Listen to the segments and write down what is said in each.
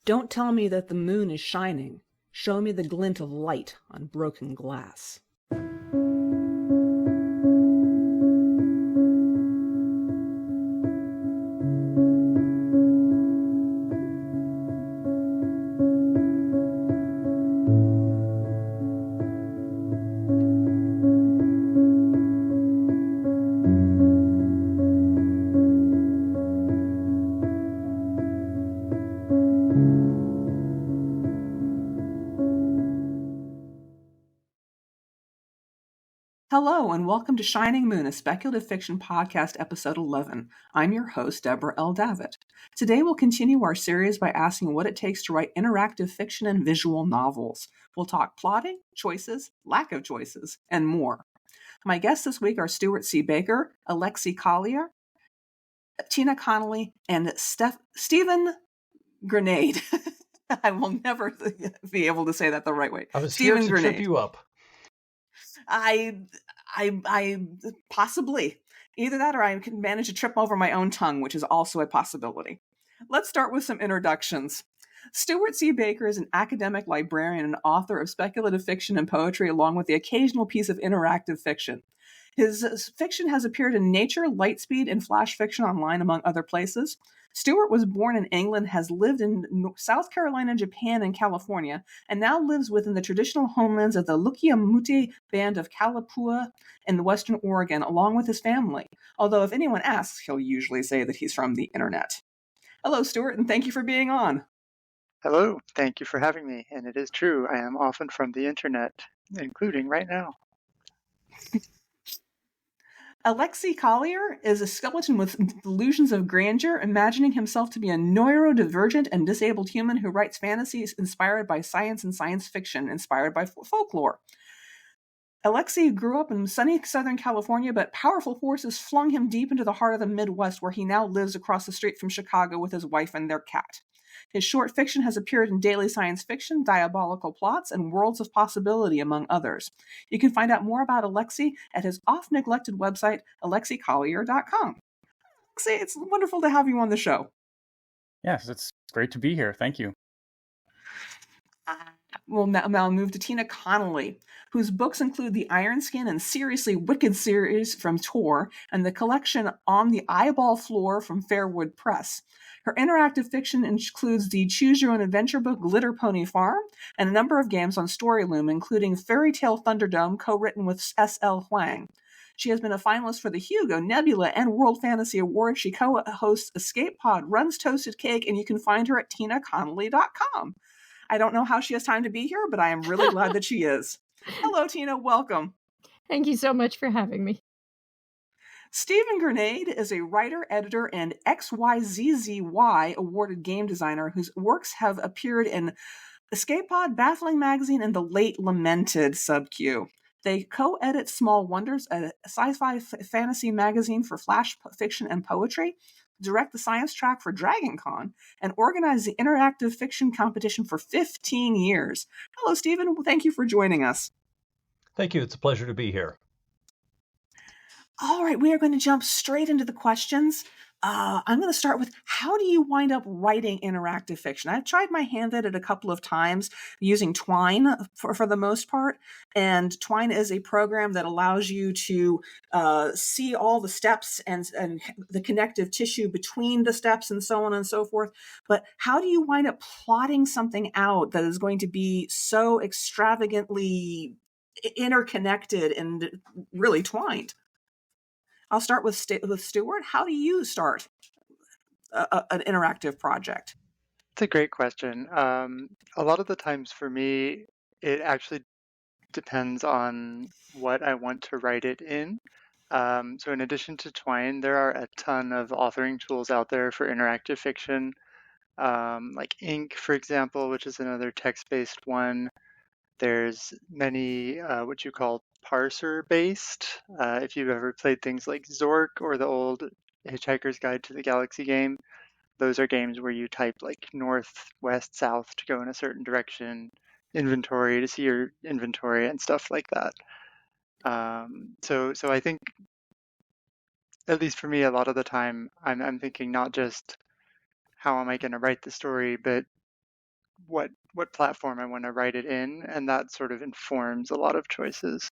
Don't tell me that the moon is shining. Show me the glint of light on broken glass. Hello, and welcome to Shining Moon, a speculative fiction podcast, episode 11. I'm your host, Deborah L. Davitt. Today we'll continue our series by asking what it takes to write interactive fiction and visual novels. We'll talk plotting, choices, lack of choices, and more. My guests this week are Stewart C. Baker, Alexei Collier, Tina Connolly, and Stephen Grenade. I will never be able to say that the right way. I was Stephen here to trip you up. I possibly. Either that or I can manage to trip over my own tongue, which is also a possibility. Let's start with some introductions. Stewart C. Baker is an academic librarian and author of speculative fiction and poetry, along with the occasional piece of interactive fiction. His fiction has appeared in Nature, Lightspeed, and Flash Fiction Online, among other places. Stewart was born in England, has lived in South Carolina, Japan, and California, and now lives within the traditional homelands of the Lukiamuti band of Kalapua in western Oregon, along with his family. Although if anyone asks, he'll usually say that he's from the internet. Hello, Stewart, and thank you for being on. Hello, thank you for having me. And it is true, I am often from the internet, including right now. Alexei Collier is a skeleton with delusions of grandeur, imagining himself to be a neurodivergent and disabled human who writes fantasies inspired by science and science fiction, inspired by folklore. Alexei grew up in sunny Southern California, but powerful forces flung him deep into the heart of the Midwest, where he now lives across the street from Chicago with his wife and their cat. His short fiction has appeared in Daily Science Fiction, Diabolical Plots, and Worlds of Possibility, among others. You can find out more about Alexei at his oft-neglected website, alexeicollier.com. Alexei, it's wonderful to have you on the show. Yes, it's great to be here. Thank you. We'll now move to Tina Connolly, whose books include the Iron Skin and Seriously Wicked series from Tor and the collection On the Eyeball Floor from Fairwood Press. Her interactive fiction includes the Choose Your Own Adventure book Glitter Pony Farm and a number of games on StoryLoom, including Fairytale Thunderdome, co-written with S.L. Huang. She has been a finalist for the Hugo, Nebula, and World Fantasy Awards. She co-hosts Escape Pod, runs Toasted Cake, and you can find her at tinaconnolly.com. I don't know how she has time to be here, but I am really glad that she is. Hello, Tina. Welcome. Thank you so much for having me. Stephen Grenade is a writer, editor, and XYZZY awarded game designer whose works have appeared in Escape Pod, Baffling Magazine, and the late lamented Sub-Q. They co-edit Small Wonders, a sci-fi fantasy magazine for flash fiction and poetry, direct the science track for DragonCon, and organize the interactive fiction competition for 15 years. Hello, Stephen. Thank you for joining us. Thank you. It's a pleasure to be here. All right, we are going to jump straight into the questions. I'm going to start with, how do you wind up writing interactive fiction? I've tried my hand at it a couple of times using Twine for the most part. And Twine is a program that allows you to see all the steps and the connective tissue between the steps and so on and so forth. But how do you wind up plotting something out that is going to be so extravagantly interconnected and really twined? I'll start with Stewart. How do you start an interactive project? It's a great question. A lot of the times for me, it actually depends on what I want to write it in. So in addition to Twine, there are a ton of authoring tools out there for interactive fiction, like Ink, for example, which is another text-based one. There's many what you call parser-based. If you've ever played things like Zork or the old Hitchhiker's Guide to the Galaxy game, those are games where you type like north, west, south to go in a certain direction, inventory to see your inventory and stuff like that. So I think, at least for me, a lot of the time, I'm thinking not just how am I going to write the story, but what platform I want to write it in, and that sort of informs a lot of choices.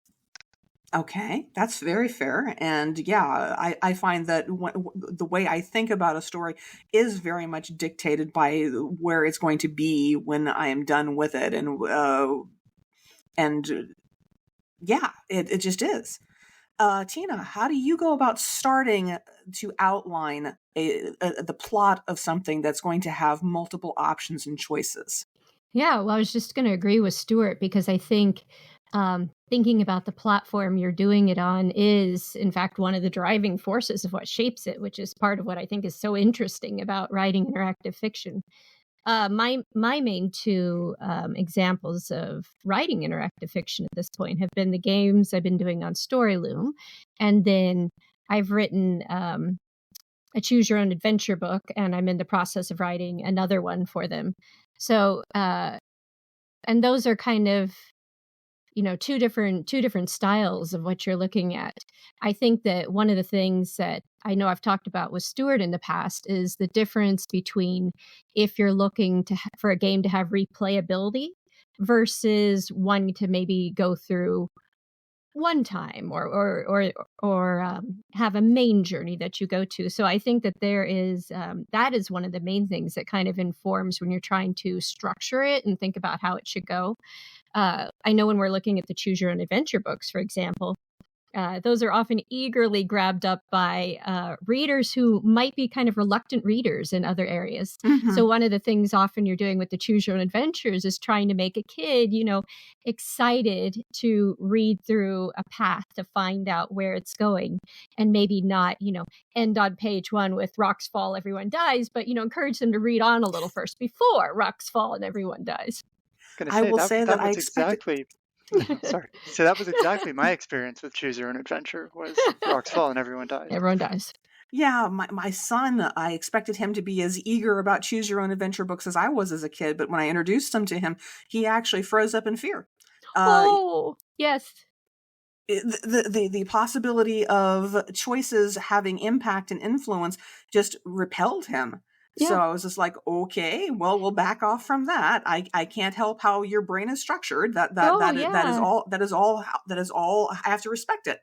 Okay, that's very fair. And yeah, I find that the way I think about a story is very much dictated by where it's going to be when I am done with it. And yeah, it just is. Tina, how do you go about starting to outline the plot of something that's going to have multiple options and choices? Yeah, well, I was just going to agree with Stewart because I think thinking about the platform you're doing it on is, in fact, one of the driving forces of what shapes it, which is part of what I think is so interesting about writing interactive fiction. My main two examples of writing interactive fiction at this point have been the games I've been doing on StoryLoom, and then I've written a choose your own adventure book, and I'm in the process of writing another one for them. So, and those are kind of, two different styles of what you're looking at. I think that one of the things that I know I've talked about with Stewart in the past is the difference between if you're looking for a game to have replayability versus wanting to maybe go through one time or have a main journey that you go to. So I think that there is that is one of the main things that kind of informs when you're trying to structure it and think about how it should go. I know when we're looking at the choose your own adventure books, for example, those are often eagerly grabbed up by readers who might be kind of reluctant readers in other areas. Mm-hmm. So one of the things often you're doing with the choose your own adventures is trying to make a kid, excited to read through a path to find out where it's going, and maybe not, end on page 1 with rocks fall, everyone dies, but, encourage them to read on a little first before rocks fall and everyone dies. I will say that I was expected... exactly sorry. So that was exactly my experience with Choose Your Own Adventure was rocks fall and everyone dies. Everyone dies. Yeah, my son, I expected him to be as eager about Choose Your Own Adventure books as I was as a kid, but when I introduced them to him, he actually froze up in fear. Yes. The possibility of choices having impact and influence just repelled him. Yeah. So I was just like, okay, well, we'll back off from that. I can't help how your brain is structured. That is all. I have to respect it.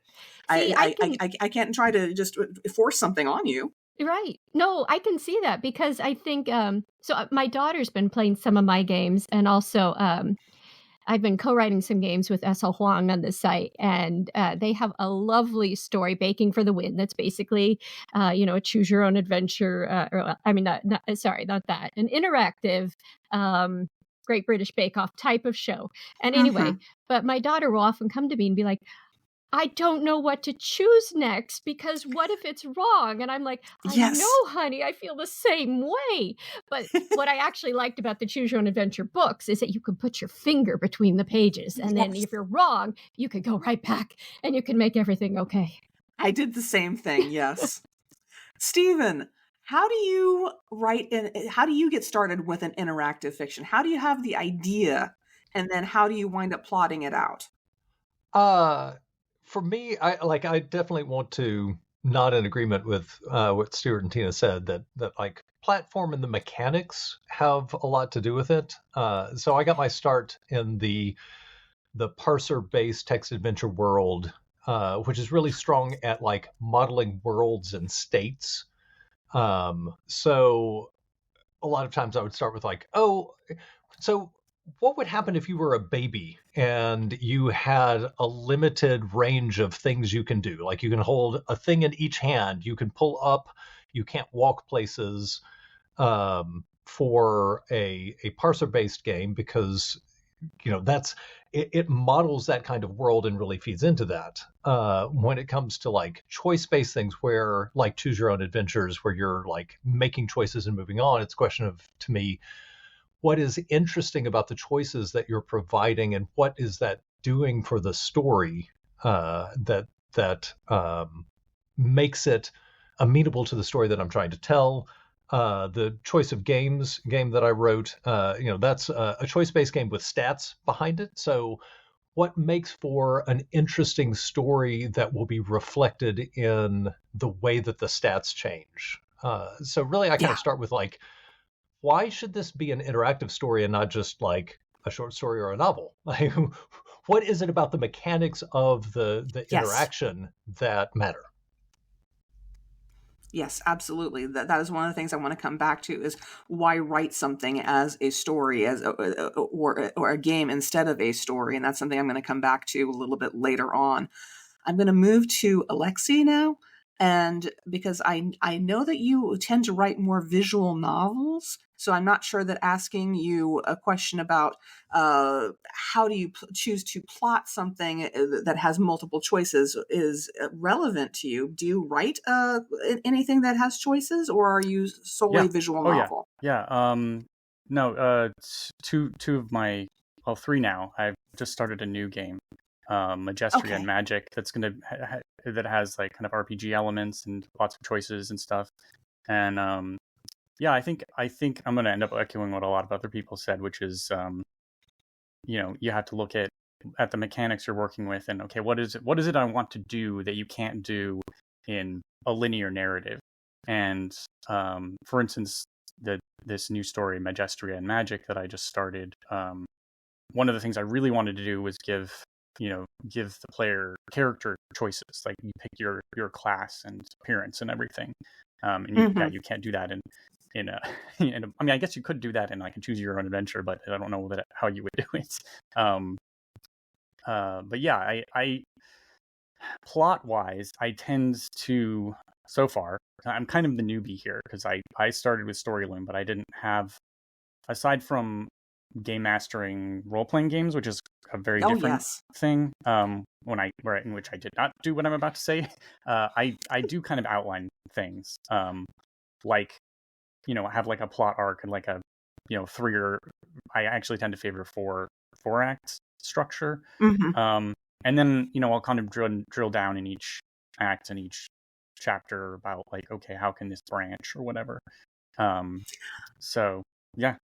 See, I can't try to just force something on you. Right. No, I can see that because I think so my daughter's been playing some of my games, and also I've been co-writing some games with S.L. Huang on the site, and they have a lovely story, Baking for the Win, that's basically, a choose your own adventure, not that, an interactive Great British Bake Off type of show. And anyway, but my daughter will often come to me and be like, I don't know what to choose next because what if it's wrong? And I'm like, I know, honey, I feel the same way. But what I actually liked about the Choose Your Own Adventure books is that you could put your finger between the pages. And then if you're wrong, you could go right back and you can make everything okay. I did the same thing, yes. Stephen, how do you get started with an interactive fiction? How do you have the idea and then how do you wind up plotting it out? For me, I definitely want to nod in agreement with what Stewart and Tina said that like platform and the mechanics have a lot to do with it. So I got my start in the parser-based text adventure world, which is really strong at like modeling worlds and states. So a lot of times I would start with like, so what would happen if you were a baby and you had a limited range of things you can do? Like you can hold a thing in each hand, you can pull up, you can't walk places, for a parser-based game because, it models that kind of world and really feeds into that. When it comes to like choice-based things where like choose your own adventures, where you're like making choices and moving on, it's a question of, to me, what is interesting about the choices that you're providing and what is that doing for the story that makes it amenable to the story that I'm trying to tell. The choice of game that I wrote, that's a choice-based game with stats behind it. So what makes for an interesting story that will be reflected in the way that the stats change? So really I kind of start with like, why should this be an interactive story and not just like a short story or a novel? Like, what is it about the mechanics of the Yes. interaction that matter? Yes, absolutely. That is one of the things I want to come back to is why write something as a story or a game instead of a story, and that's something I'm going to come back to a little bit later on. I'm going to move to Alexei now, and because I know that you tend to write more visual novels, so I'm not sure that asking you a question about how do you choose to plot something that has multiple choices is relevant to you. Do you write anything that has choices, or are you solely Yeah. visual Oh yeah. novel? Yeah. No. Two of my, well, three now. I've just started a new game, Magestria and Okay. Magic. That's gonna that has like kind of RPG elements and lots of choices and stuff. And yeah, I think I'm gonna end up echoing what a lot of other people said, which is you have to look at the mechanics you're working with, and okay, what is it I want to do that you can't do in a linear narrative. And for instance, this new story, Magestria and Magic, that I just started, one of the things I really wanted to do was give the player character choices. Like you pick your class and appearance and everything. And Mm-hmm. you can't do that in a, I mean, I guess you could do that in like a choose your own adventure, but I don't know how you would do it. But yeah, I plot wise, I tend to, so far, I'm kind of the newbie here because I started with StoryLoom, but I didn't have, aside from game mastering role playing games, which is a very Oh different yes. thing. In which I did not do what I'm about to say. I do kind of outline things, like have like a plot arc and like a three or I actually tend to favor four act structure. Mm-hmm. And then I'll kind of drill down in each act and each chapter about like, okay, how can this branch or whatever. So yeah.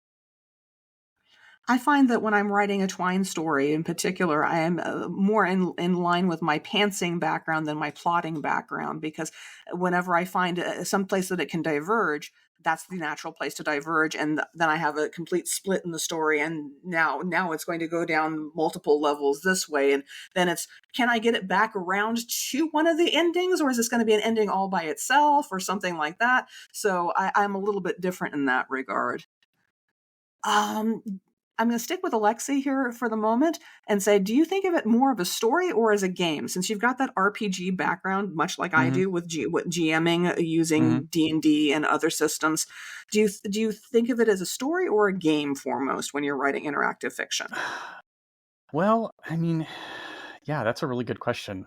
I find that when I'm writing a Twine story in particular, I am more in line with my pantsing background than my plotting background, because whenever I find some place that it can diverge, that's the natural place to diverge. And then I have a complete split in the story. And now it's going to go down multiple levels this way. And then it's, can I get it back around to one of the endings, or is this going to be an ending all by itself or something like that? So I'm a little bit different in that regard. Um, I'm going to stick with Alexei here for the moment and say, do you think of it more of a story or as a game? Since you've got that RPG background, much like I Mm-hmm. do with GMing Mm-hmm. using D&D and other systems, do you think of it as a story or a game foremost when you're writing interactive fiction? Well, I mean, yeah, that's a really good question.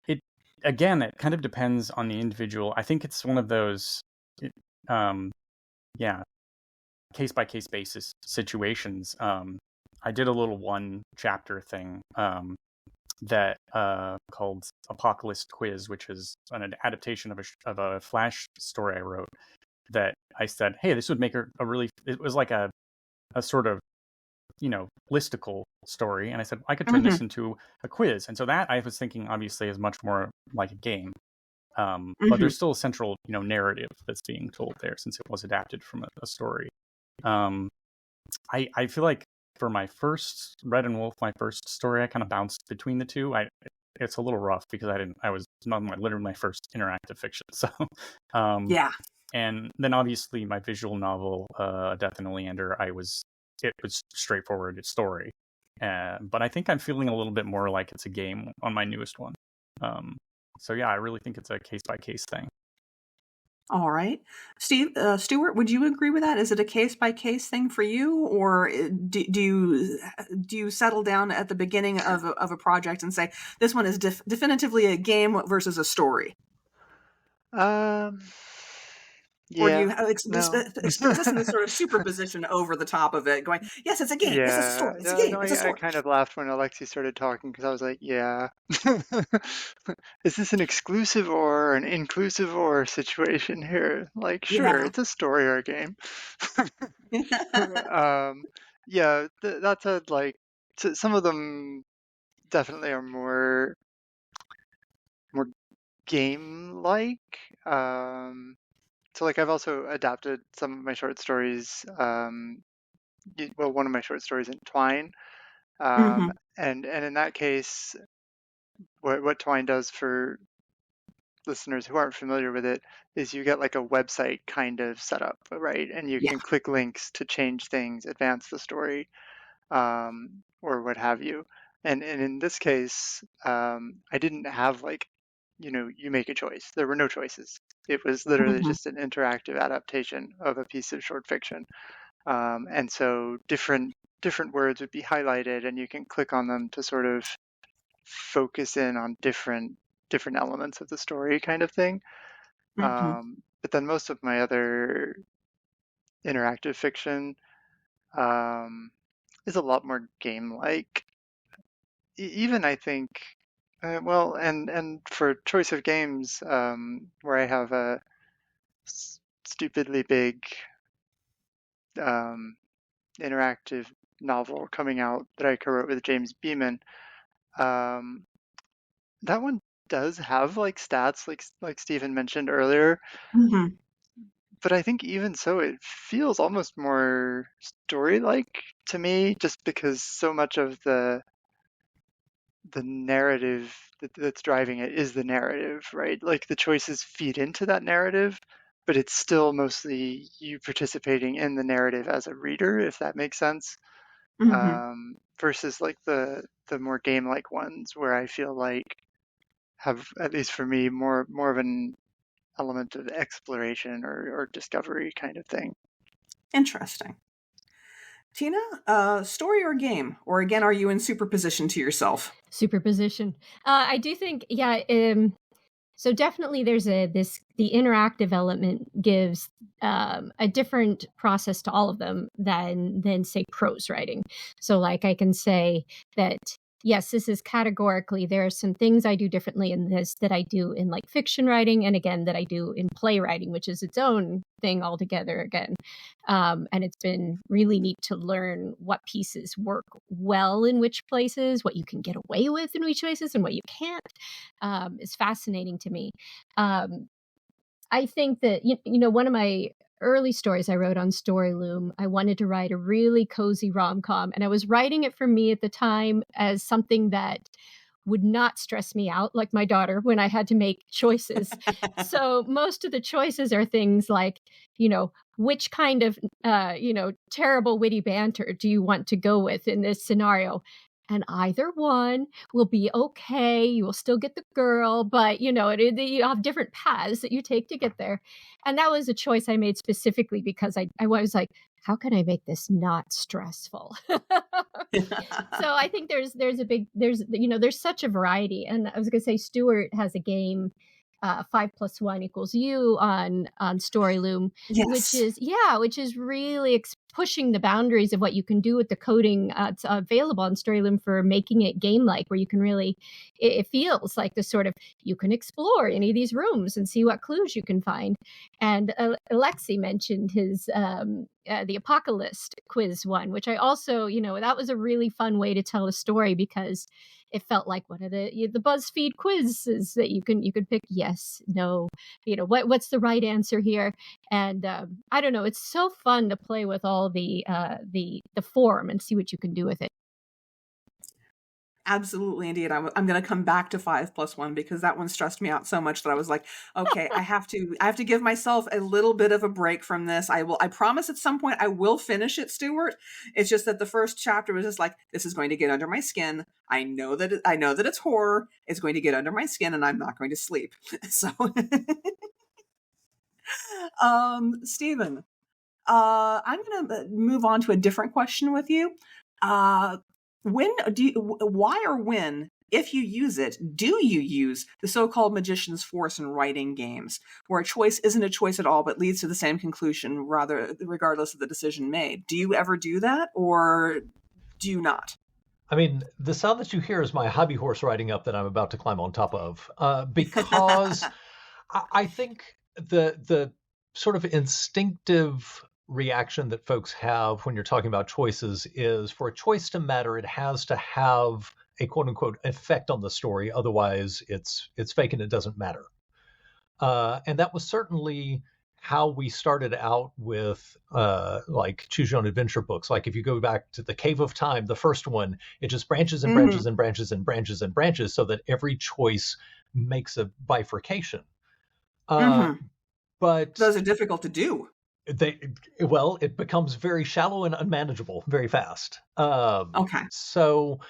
It it kind of depends on the individual. I think it's one of those, um, yeah, case by case basis situations. I did a little one chapter thing that called Apocalypse Quiz, which is an adaptation of a Flash story I wrote. That I said, hey, this would make a really. It was like a sort of listicle story, and I said I could turn Mm-hmm. this into a quiz. And so that I was thinking obviously is much more like a game. But Mm-hmm. there's still a central narrative that's being told there since it was adapted from a story. Um, I feel like for my first Red and Wolf, my first story, I kind of bounced between the two. It's a little rough because I was literally my first interactive fiction. So, Yeah. and then obviously my visual novel, Death and Oleander, it was straightforward, it's story. But I think I'm feeling a little bit more like it's a game on my newest one. So yeah, I really think it's a case by case thing. All right. Stewart, would you agree with that? Is it a case by case thing for you, or do you settle down at the beginning of a project and say this one is definitively a game versus a story, Um, or do yeah, you no. exist in this sort of superposition over the top of it, going, yes, it's a game, yes, it's a Yeah, story, it's a no, game, no, it's a I story. kind of laughed when Alexei started talking because I was like, yeah. Is this an exclusive or an inclusive or situation here? Like, sure, Yeah. it's a story or a game. Um, yeah, that's a like, some of them definitely are more game-like. so like I've also adapted some of my short stories. One of my short stories in Twine, Mm-hmm. and in that case, what Twine does for listeners who aren't familiar with it is you get like a website kind of setup, right? And you Yeah. can click links to change things, advance the story, or what have you. And in this case, I didn't have like, you make a choice. There were no choices. It was literally Mm-hmm. just an interactive adaptation of a piece of short fiction. And so different words would be highlighted, and you can click on them to sort of focus in on different elements of the story, kind of thing. Mm-hmm. But then most of my other interactive fiction um, is a lot more game-like. Even I think, and for choice of games, where I have a stupidly big um, interactive novel coming out that I co-wrote with James Beeman. Um, that one does have like stats, like Stephen mentioned earlier, Mm-hmm. but I think even so, it feels almost more story-like to me, just because so much of the narrative that's driving it is the narrative, right? Like the choices feed into that narrative, but it's still mostly you participating in the narrative as a reader, if that makes sense. Mm-hmm. Versus like the more game-like ones where I feel like have, at least for me, more of an element of exploration or discovery kind of thing. Interesting. Tina, story or game? Or again, are you in superposition to yourself? Superposition. I do think, yeah. So definitely, there's the interactive element gives a different process to all of them than say prose writing. So like I can say that yes, this is categorically, there are some things I do differently in this that I do in like fiction writing, and again that I do in playwriting, which is its own thing altogether again. And it's been really neat to learn what pieces work well in which places, what you can get away with in which places, and what you can't. Is fascinating to me. I think that one of my early stories I wrote on StoryLoom, I wanted to write a really cozy rom-com, and I was writing it for me at the time as something that would not stress me out like my daughter when I had to make choices. So most of the choices are things like, which kind of terrible witty banter do you want to go with in this scenario? And either one will be okay. You will still get the girl, but you have different paths that you take to get there. And that was a choice I made specifically because I was like, how can I make this not stressful? So I think there's such a variety. And I was going to say, Stewart has a game, 5+1 = you on StoryLoom, Yes. which is really pushing the boundaries of what you can do with the coding. It's available on StoryLoom for making it game-like, where you can really, it feels like the sort of, you can explore any of these rooms and see what clues you can find. And Alexei mentioned his the Apocalypse quiz one, which I also, that was a really fun way to tell a story because it felt like one of the BuzzFeed quizzes that you could pick yes, no, what's the right answer here. And I don't know, it's so fun to play with all the form and see what you can do with it. Absolutely, indeed. I'm going to come back to 5+1 because that one stressed me out so much that I was like, okay, I have to give myself a little bit of a break from this. I promise at some point I will finish it, Stewart. It's just that the first chapter was just like, this is going to get under my skin. I know that it's horror. It's going to get under my skin and I'm not going to sleep. So, Stephen, I'm going to move on to a different question with you. Why or when, if you use it, do you use the so-called magician's force in writing games, where a choice isn't a choice at all, but leads to the same conclusion, regardless of the decision made? Do you ever do that, or do you not? I mean, the sound that you hear is my hobby horse riding up that I'm about to climb on top of, because I think the sort of instinctive reaction that folks have when you're talking about choices is, for a choice to matter, it has to have a quote unquote effect on the story. Otherwise, it's fake and it doesn't matter. And that was certainly how we started out with like choose your own adventure books. Like if you go back to the Cave of Time, the first one, it just branches and Mm-hmm. branches and branches and branches and branches so that every choice makes a bifurcation. Mm-hmm. But Those are difficult to do. it becomes very shallow and unmanageable very fast. Okay. So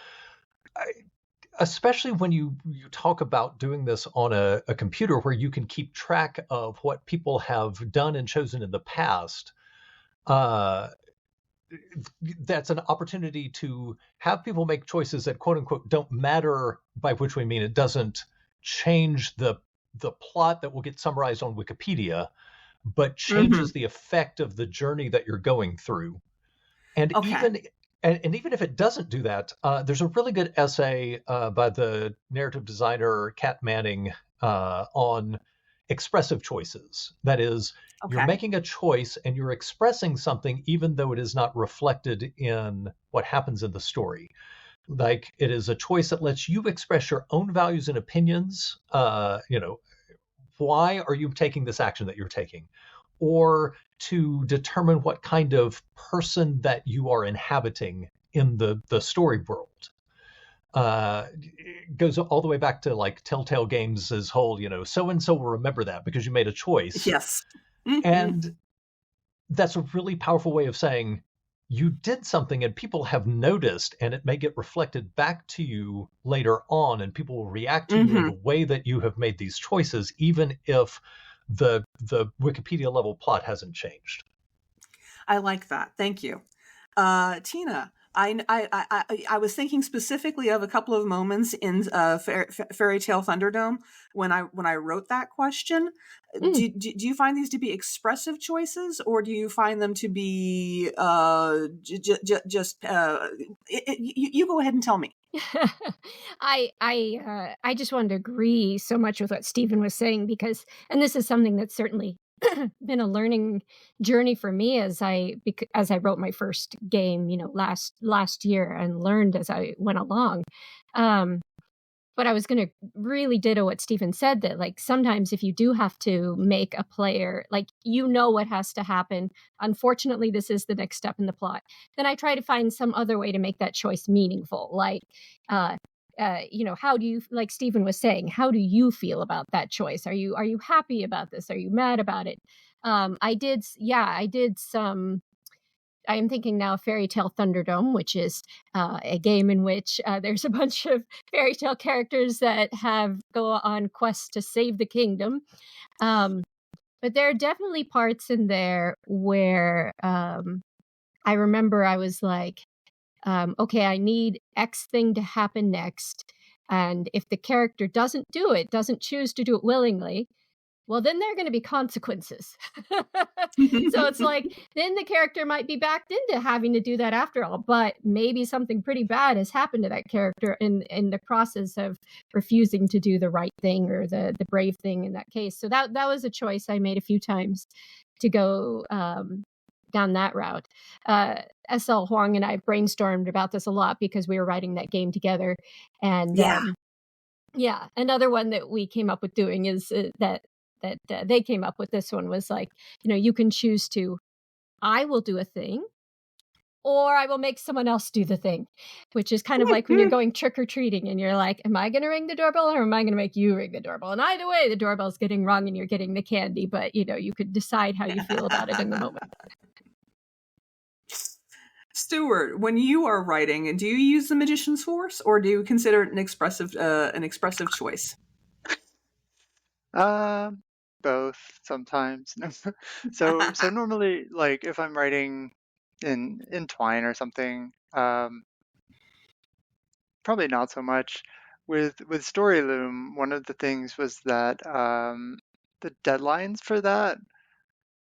especially when you talk about doing this on a computer where you can keep track of what people have done and chosen in the past, that's an opportunity to have people make choices that quote unquote don't matter, by which we mean it doesn't change the plot that will get summarized on Wikipedia, but changes the effect of the journey that you're going through. And Okay. even if it doesn't do that, there's a really good essay by the narrative designer Kat Manning on expressive choices. That is, you're Okay. making a choice and you're expressing something even though it is not reflected in what happens in the story. Like it is a choice that lets you express your own values and opinions. Why are you taking this action that you're taking? Or to determine what kind of person that you are inhabiting in the story world. It goes all the way back to like Telltale Games' whole, so and so will remember that because you made a choice. Yes. Mm-hmm. And that's a really powerful way of saying you did something and people have noticed, and it may get reflected back to you later on, and people will react to you in the way that you have made these choices, even if the Wikipedia level plot hasn't changed. I like that. Thank you. Tina, I was thinking specifically of a couple of moments in Fairytale Thunderdome when I wrote that question. Do you find these to be expressive choices, or do you find them to be you go ahead and tell me. I just wanted to agree so much with what Stephen was saying, because, and this is something that's certainly been a learning journey for me as I wrote my first game, last year, and learned as I went along. But I was going to really ditto what Stephen said, that like sometimes if you do have to make a player, like, what has to happen, unfortunately this is the next step in the plot, then I try to find some other way to make that choice meaningful. Like, how do you, like Stephen was saying, how do you feel about that choice? Are you happy about this? Are you mad about it? I did some. I am thinking now of Fairytale Thunderdome, which is a game in which there's a bunch of fairy tale characters that go on quests to save the kingdom. But there are definitely parts in there where I remember I was like, okay, I need X thing to happen next. And if the character doesn't choose to do it willingly, well, then there are going to be consequences. So it's like, then the character might be backed into having to do that after all, but maybe something pretty bad has happened to that character in the process of refusing to do the right thing or the brave thing in that case. So that was a choice I made a few times to go down that route. SL Huang and I brainstormed about this a lot because we were writing that game together. And another one that we came up with doing is that they came up with, this one was like, you can choose to, I will do a thing, or I will make someone else do the thing, which is kind of like when you're going trick-or-treating and you're like, am I going to ring the doorbell or am I going to make you ring the doorbell? And either way, the doorbell's getting rung and you're getting the candy, but you could decide how you feel about it in the moment. Stewart, when you are writing, do you use the Magician's Force, or do you consider it an expressive choice? Both sometimes. So normally, like if I'm writing in Twine or something, probably not so much. With StoryLoom, one of the things was that the deadlines for that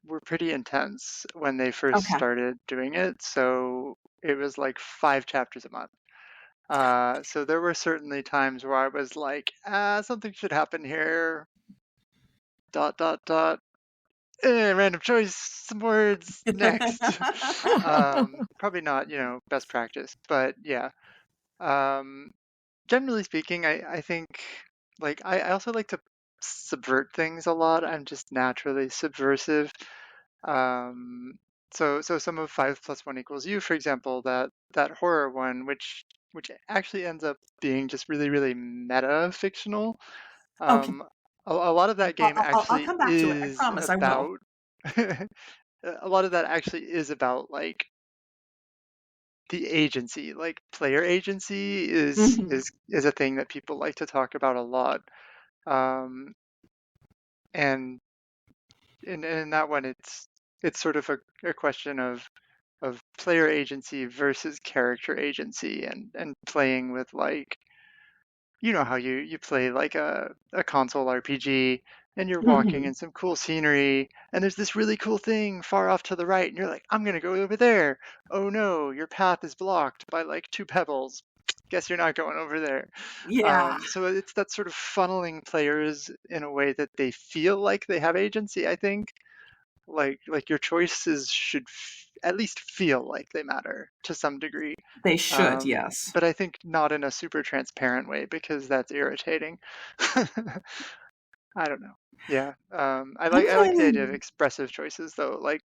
were pretty intense when they first Okay. started doing it. So it was like 5 chapters a month. So there were certainly times where I was like, something should happen here. ... Random choice, some words, next. Probably not, best practice, but yeah. Generally speaking, I think, like, I also like to subvert things a lot. I'm just naturally subversive. Um, so some of 5+1=U, for example, that horror one, which actually ends up being just really, really meta fictional. Okay, A lot of that game I'll actually come back to it. I is promise I will. about a lot of that actually is about like the agency, like player agency Mhm. is a thing that people like to talk about a lot. Um, and in that one, it's sort of a question of player agency versus character agency, and playing with like, you know how you play like a console RPG, and you're walking Mhm. in some cool scenery, and there's this really cool thing far off to the right, and you're like, I'm gonna go over there. Oh no, your path is blocked by like 2 pebbles. Guess you're not going over there. Yeah, So it's that sort of funneling players in a way that they feel like they have agency, I think. Like your choices should at least feel like they matter to some degree. they should. Yes. But I think not in a super transparent way, because that's irritating. I don't know. Yeah. I'm I like the idea of gonna. expressive choices though, like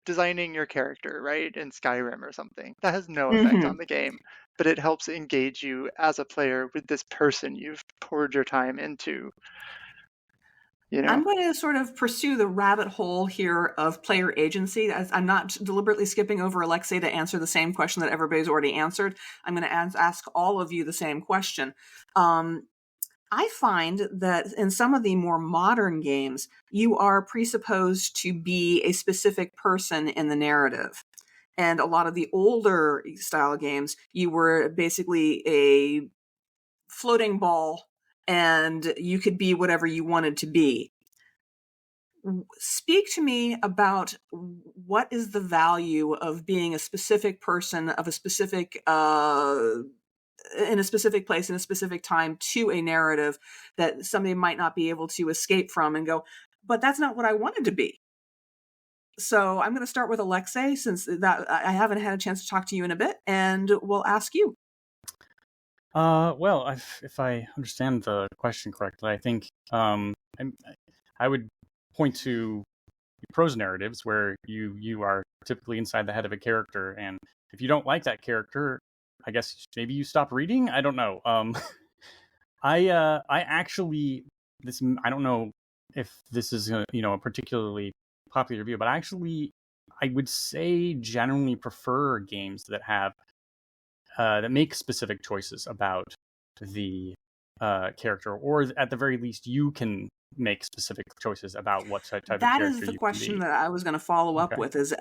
designing your character, right, in Skyrim or something. That has no effect on Mhm. the game, but it helps engage you as a player with this person you've poured your time into, you I'm know. going to sort of pursue the rabbit hole here of player agency. I'm not deliberately skipping over Alexei to answer the same question that everybody's already answered. I'm going to ask all of you the same question. Um, I find that in some of the more modern games, you are presupposed to be a specific person in the narrative. And a lot of the older style games, you were basically a floating ball and you could be whatever you wanted to be. Speak to me about what is the value of being a specific person of a specific in a specific place in a specific time to a narrative that somebody might not be able to escape from and go, but that's not what I wanted to be. So I'm going to start with Alexei, since that I haven't had a chance to talk to you in a bit, and we'll ask you. Well, if I understand the question correctly, I think I would point to prose narratives where you are typically inside the head of a character, and if you don't like that character, I guess maybe you stop reading. I don't know. I actually I don't know if this is a particularly popular view, but I would say generally prefer games that have that make specific choices about the character, or at the very least, you can make specific choices about what type of That is character the you can question be. that I was going to follow up Okay. with, is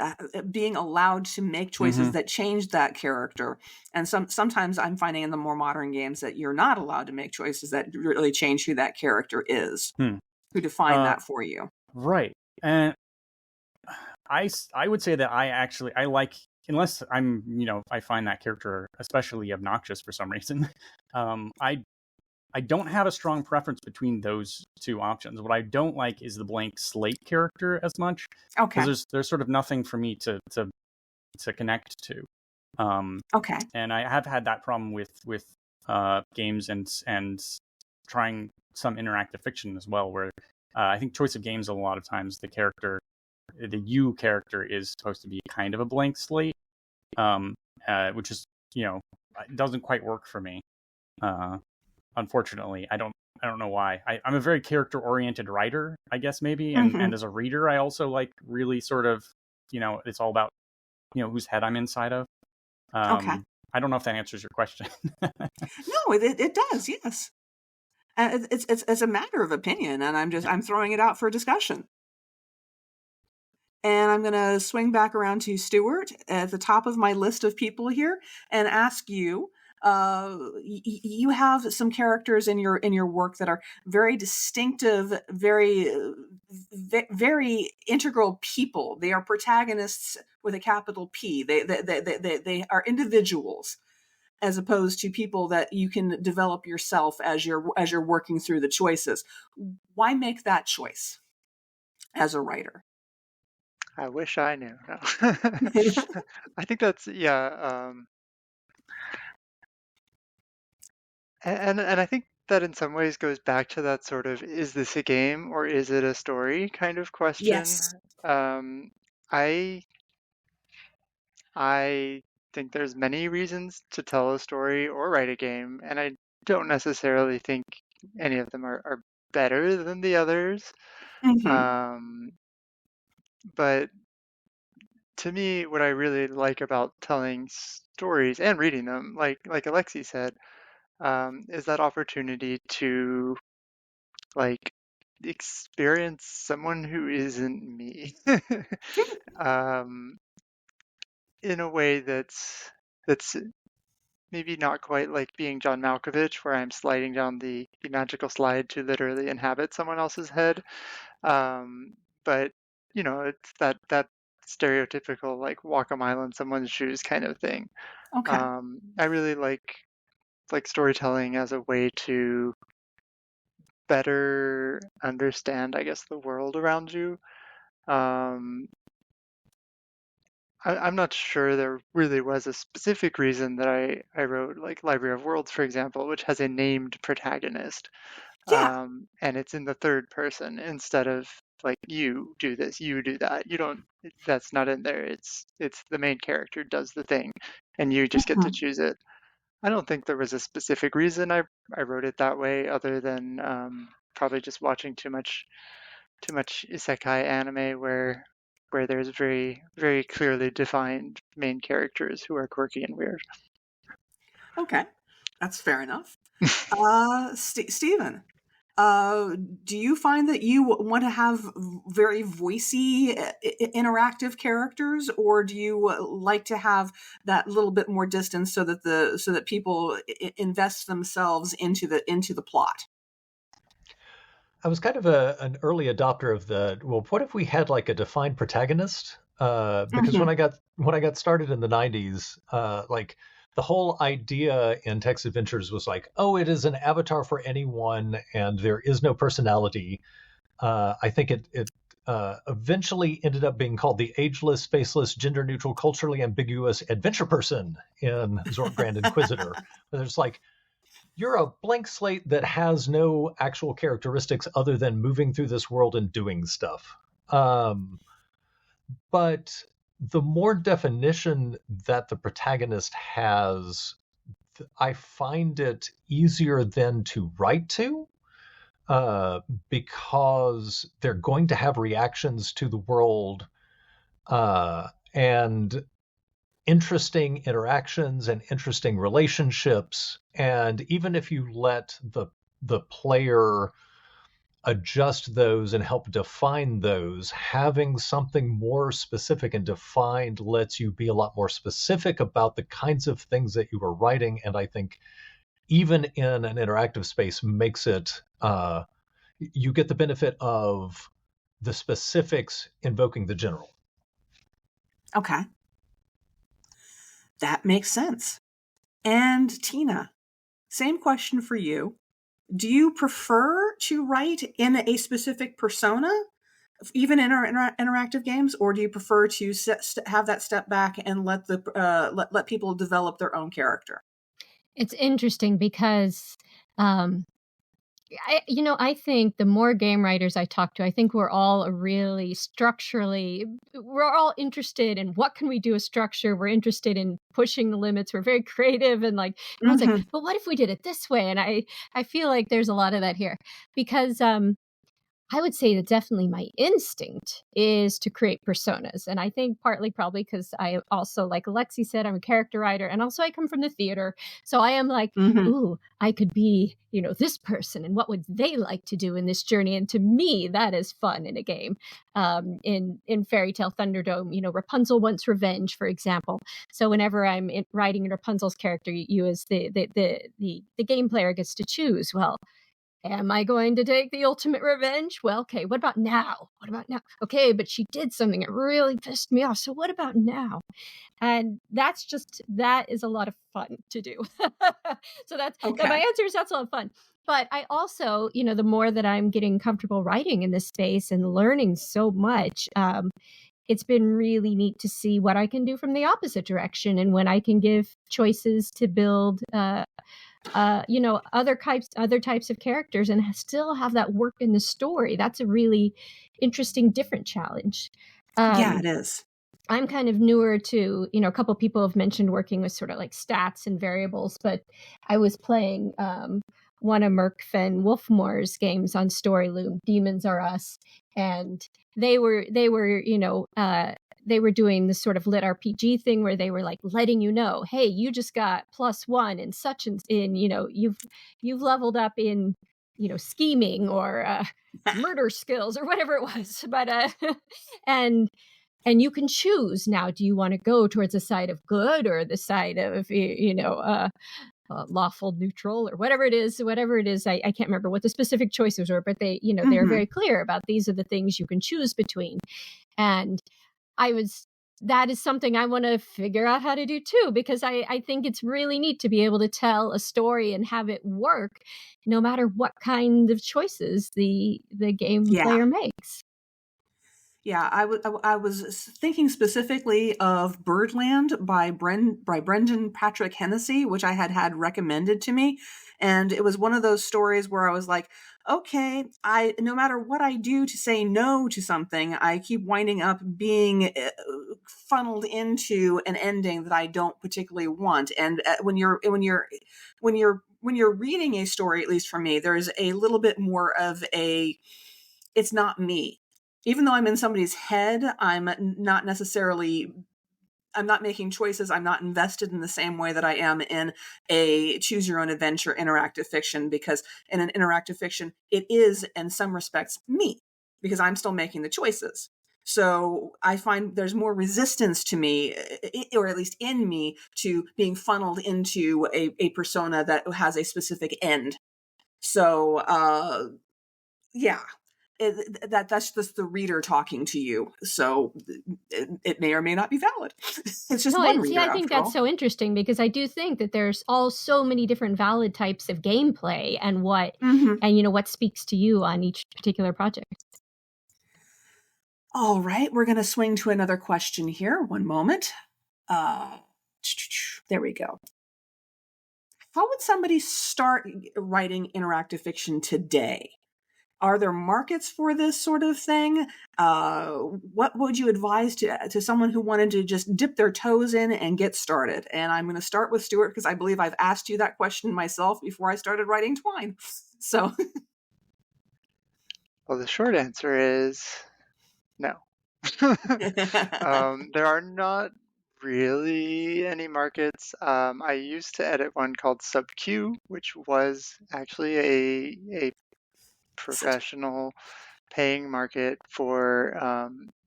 being allowed to make choices that change that character. And sometimes I'm finding in the more modern games that you're not allowed to make choices that really change who that character is, who define that for you. Right. And I would say that I like, unless I find that character especially obnoxious for some reason, I don't have a strong preference between those two options. What I don't like is the blank slate character as much, Okay. because there's sort of nothing for me to connect to. Okay. And I have had that problem with games and trying some interactive fiction as well, where I think choice of games a lot of times the you character is supposed to be kind of a blank slate, which is it doesn't quite work for me. Unfortunately, I don't know why. I'm a very character-oriented writer, I guess, maybe, and as a reader, I also like really sort of, it's all about, whose head I'm inside of. Okay. I don't know if that answers your question. No, it does. Yes. It's a matter of opinion, and I'm throwing it out for discussion. And I'm going to swing back around to Stewart at the top of my list of people here and ask you. You have some characters in your work that are very distinctive, very very integral people. They are protagonists with a capital P. They are individuals, as opposed to people that you can develop yourself as you're working through the choices. Why make that choice as a writer? I wish I knew. No. I think that's, yeah. And I think that in some ways goes back to that sort of, is this a game or is it a story kind of question. Yes. Um, I I think there's many reasons to tell a story or write a game, and I don't necessarily think any of them are better than the others. Hmm. But to me, what I really like about telling stories and reading them, like Alexei said, is that opportunity to like experience someone who isn't me, um, in a way that's maybe not quite like being John Malkovich, where I'm sliding down the magical slide to literally inhabit someone else's head. But it's that stereotypical like walk a mile in someone's shoes kind of thing. Okay. I really like storytelling as a way to better understand, I guess, the world around you. Um, I'm not sure there really was a specific reason that I wrote like Library of Worlds, for example, which has a named protagonist. Yeah. And it's in the third person instead of like you do this, you do that. You don't. That's not in there. It's the main character does the thing, and you just get to Mhm. choose it. I don't think there was a specific reason I wrote it that way, other than probably just watching too much isekai anime where there's very very clearly defined main characters who are quirky and weird. Okay. That's fair enough. Stephen, do you find that you want to have very voicey, interactive characters, or do you like to have that little bit more distance so that people invest themselves into the plot? I was kind of an early adopter of what if we had like a defined protagonist? Because Hmm. when I got started in the 90s, like the whole idea in text adventures was like, oh, it is an avatar for anyone, and there is no personality. I think it eventually ended up being called the ageless, faceless, gender neutral, culturally ambiguous adventure person in Zork Grand Inquisitor. There's like, you're a blank slate that has no actual characteristics other than moving through this world and doing stuff. But the more definition that the protagonist has, I find it easier then to write to, because they're going to have reactions to the world, and interesting interactions and interesting relationships. And even if you let the player adjust those and help define those, having something more specific and defined lets you be a lot more specific about the kinds of things that you are writing. And I think even in an interactive space makes it, you get the benefit of the specifics invoking the general. Okay, that makes sense. And Tina, same question for you. Do you prefer to write in a specific persona, even in our interactive games, or do you prefer to have that step back and let people develop their own character? It's interesting because I think the more game writers I talk to, I think we're all we're all interested in what can we do with structure. We're interested in pushing the limits. We're very creative and like, everyone's like, Mm-hmm. but what if we did it this way? And I feel like there's a lot of that here because, I would say that definitely my instinct is to create personas. And I think partly probably because I also, like Alexei said, I'm a character writer and also I come from the theater. So I am like, Mm-hmm. ooh, I could be, this person and what would they like to do in this journey? And to me, that is fun in a game. In Fairytale Thunderdome, Rapunzel wants revenge, for example. So whenever I'm writing Rapunzel's character, you as the game player gets to choose, well, am I going to take the ultimate revenge? Well, okay, what about now? What about now? Okay, but she did something that really pissed me off. So what about now? And that is a lot of fun to do. So my Okay. answer is that's a lot of fun. But I also, the more that I'm getting comfortable writing in this space and learning so much, it's been really neat to see what I can do from the opposite direction and when I can give choices to build other types of characters and still have that work in the story. That's a really interesting, different challenge. Yeah, it is. I'm kind of newer to, a couple people have mentioned working with sort of like stats and variables, but I was playing one of Merc Fen Wolfmore's games on StoryLoom, Demons Are Us, and they were doing this sort of lit RPG thing where they were like letting you know, hey, you just got +1 in such and in, you've leveled up in, scheming or murder skills or whatever it was, but and you can choose now, do you want to go towards the side of good or the side of, lawful neutral or whatever it is. I can't remember what the specific choices were, but they, they're very clear about these are the things you can choose between. And that is something I want to figure out how to do too, because I think it's really neat to be able to tell a story and have it work no matter what kind of choices the game player makes. Yeah, I was thinking specifically of Birdland by Brendan Patrick Hennessy, which I had recommended to me. And it was one of those stories where I was like, okay, no matter what I do to say no to something, I keep winding up being funneled into an ending that I don't particularly want. And when you're reading a story, at least for me, there's a little bit more of it's not me. Even though I'm in somebody's head, I'm not making choices. I'm not invested in the same way that I am in a choose your own adventure interactive fiction, because in an interactive fiction, it is in some respects me, because I'm still making the choices. So I find there's more resistance to me, or at least in me, to being funneled into a persona that has a specific end. So, yeah. That's just the reader talking to you, so it may or may not be valid. It's just one reader. I think that's so interesting, because I do think that there's so many different valid types of gameplay and what what speaks to you on each particular project. All right, we're going to swing to another question here. One moment. There we go. How would somebody start writing interactive fiction today? Are there markets for this sort of thing? What would you advise to someone who wanted to just dip their toes in and get started? And I'm going to start with Stewart, because I believe I've asked you that question myself before I started writing Twine. So, well, the short answer is no. There are not really any markets. I used to edit one called SubQ, which was actually a professional paying market for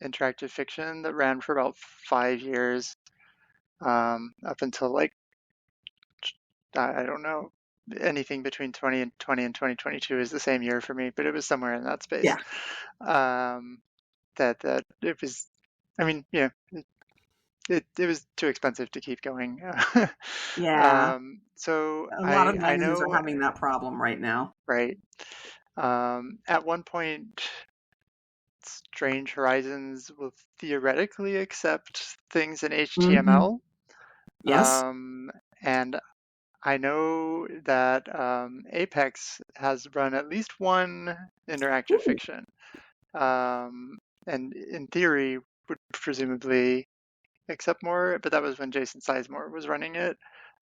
interactive fiction that ran for about 5 years, up until I don't know, anything between 2020 and 2022 is the same year for me, but it was somewhere in that space. Yeah. That it was, I mean, it was too expensive to keep going. Yeah. So a lot of I magazines know, are having that problem right now. Right. At one point, Strange Horizons will theoretically accept things in HTML. Yes. And I know that Apex has run at least one interactive fiction. And in theory, would presumably accept more, but that was when Jason Sizemore was running it.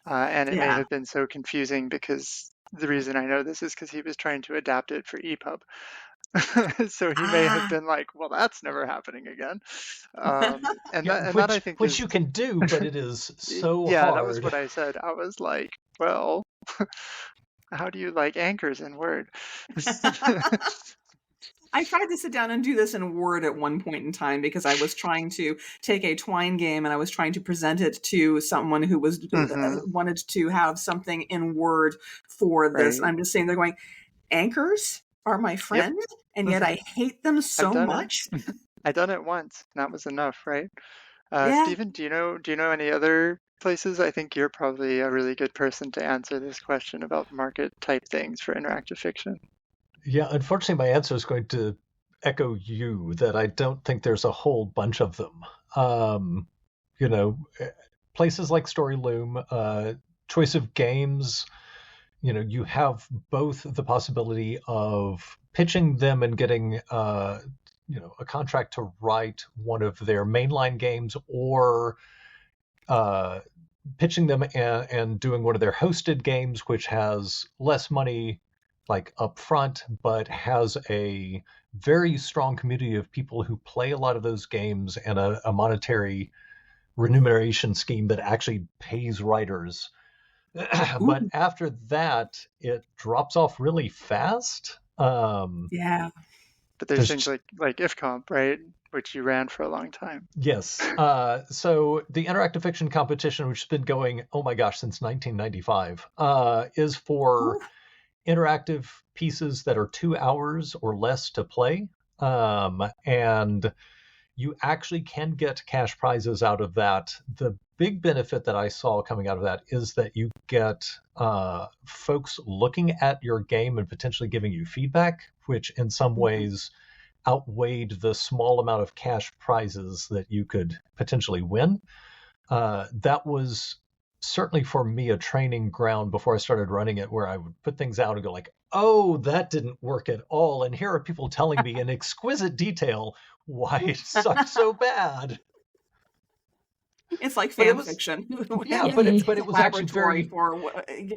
And it may have been so confusing, because the reason I know this is because he was trying to adapt it for EPUB. So he may have been like, well, that's never happening again. That I think which you can do, but it is so hard. Yeah, that was what I said. I was like, well, how do you like anchors in Word? I tried to sit down and do this in Word at one point in time, because I was trying to take a Twine game and I was trying to present it to someone who was wanted to have something in Word for this. And I'm just saying, they're going, anchors are my friend, and yet I hate them so much. I've done it once, and that was enough, right? Stephen, do you know any other places? I think you're probably a really good person to answer this question about market type things for interactive fiction. Yeah, unfortunately, my answer is going to echo you, that I don't think there's a whole bunch of them. Places like StoryLoom, Choice of Games, you have both the possibility of pitching them and getting a contract to write one of their mainline games, or pitching them and doing one of their hosted games, which has less money like up front, but has a very strong community of people who play a lot of those games, and a monetary remuneration scheme that actually pays writers. But after that, it drops off really fast. Yeah. But there's things like IFComp, right? Which you ran for a long time. Yes. So the interactive fiction competition, which has been going, oh my gosh, since 1995, is for interactive pieces that are 2 hours or less to play. And you actually can get cash prizes out of that. The big benefit that I saw coming out of that is that you get folks looking at your game and potentially giving you feedback, which in some ways outweighed the small amount of cash prizes that you could potentially win. That was certainly for me a training ground before I started running it, where I would put things out and go like, oh, that didn't work at all. And here are people telling me in exquisite detail why it sucked so bad. It's like fan fiction. Yeah, but it was actually very for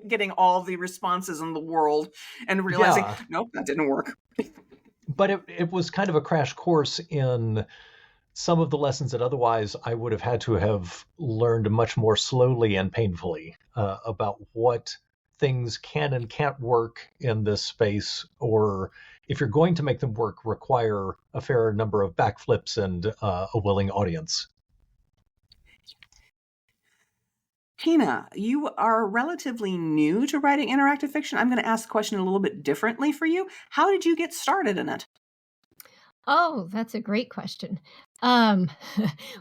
getting all the responses in the world and realizing, nope, that didn't work. But it was kind of a crash course in some of the lessons that otherwise I would have had to have learned much more slowly and painfully about what things can and can't work in this space, or if you're going to make them work, require a fair number of backflips and a willing audience. Tina, you are relatively new to writing interactive fiction. I'm going to ask the question a little bit differently for you. How did you get started in it? Oh, that's a great question.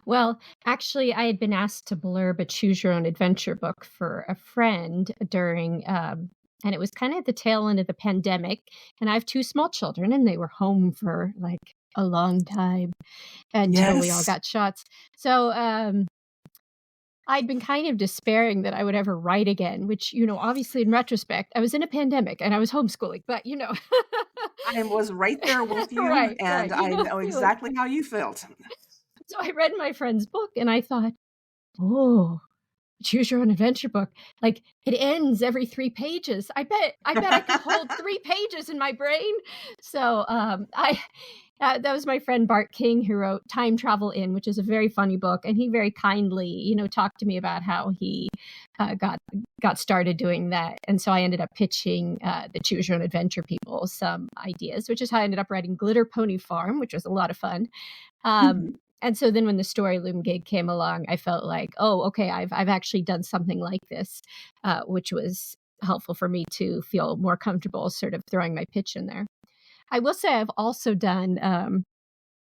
Well, actually, I had been asked to blurb a choose your own adventure book for a friend during, and it was kind of at the tail end of the pandemic. And I have 2 small children, and they were home for like a long time until we all got shots. So, I'd been kind of despairing that I would ever write again, which, obviously in retrospect, I was in a pandemic and I was homeschooling, but I was right there with you, Right. I know exactly how you felt. So I read my friend's book and I thought, oh, choose your own adventure book. Like, it ends every 3 pages. I bet I could hold 3 pages in my brain. So that was my friend Bart King, who wrote Time Travel In, which is a very funny book. And he very kindly, talked to me about how he got started doing that. And so I ended up pitching the Choose Your Own Adventure people some ideas, which is how I ended up writing Glitter Pony Farm, which was a lot of fun. And so then when the StoryLoom gig came along, I felt like, oh, okay, I've actually done something like this, which was helpful for me to feel more comfortable sort of throwing my pitch in there. I will say I've also done,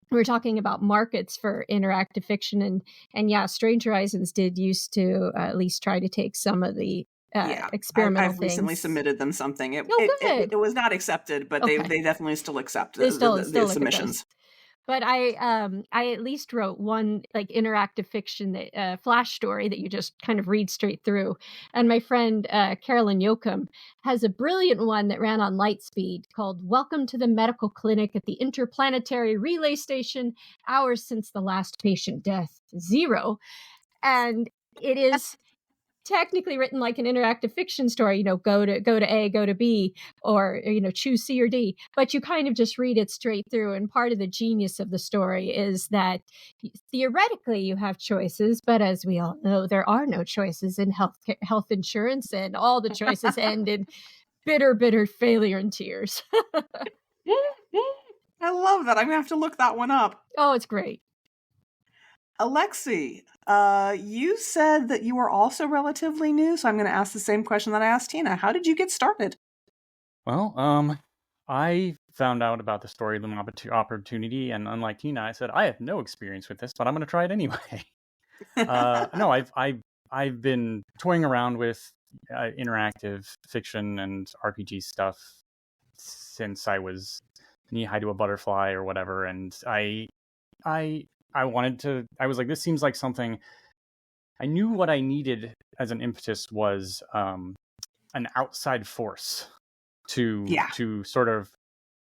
we were talking about markets for interactive fiction, and yeah, Strange Horizons did used to at least try to take some of the experimental I've recently submitted them something. It was not accepted, but they definitely still accept the submissions. But I at least wrote one like interactive fiction that flash story that you just kind of read straight through. And my friend Carolyn Yoakum has a brilliant one that ran on Lightspeed called "Welcome to the Medical Clinic at the Interplanetary Relay Station. Hours since the last patient death, 0." And it is technically written like an interactive fiction story, go to A, go to B, or choose C or D, but you kind of just read it straight through. And part of the genius of the story is that theoretically you have choices, but as we all know, there are no choices in health insurance, and all the choices end in bitter failure and tears. I love that. I'm gonna have to look that one up. Oh, it's great. Alexei, you said that you were also relatively new, so I'm going to ask the same question that I asked Tina. How did you get started? Well, I found out about the StoryLoom opportunity, and unlike Tina, I said I have no experience with this, but I'm going to try it anyway. No, I've been toying around with interactive fiction and RPG stuff since I was knee-high to a butterfly or whatever, and I was like, this seems like something. I knew what I needed as an impetus was an outside force to Yeah. sort of,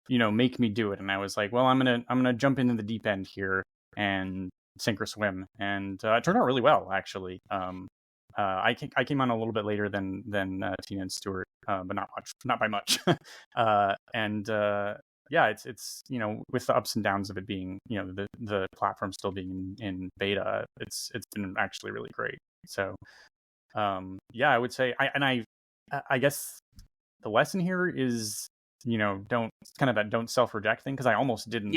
make me do it. And I was like, well, I'm gonna jump into the deep end here and sink or swim. And it turned out really well, actually. I came on a little bit later than Tina and Stewart, but not by much. And yeah, it's with the ups and downs of it being, the platform still being in beta, it's been actually really great. So yeah, I would say I guess the lesson here is, don't self-reject thing, because I almost didn't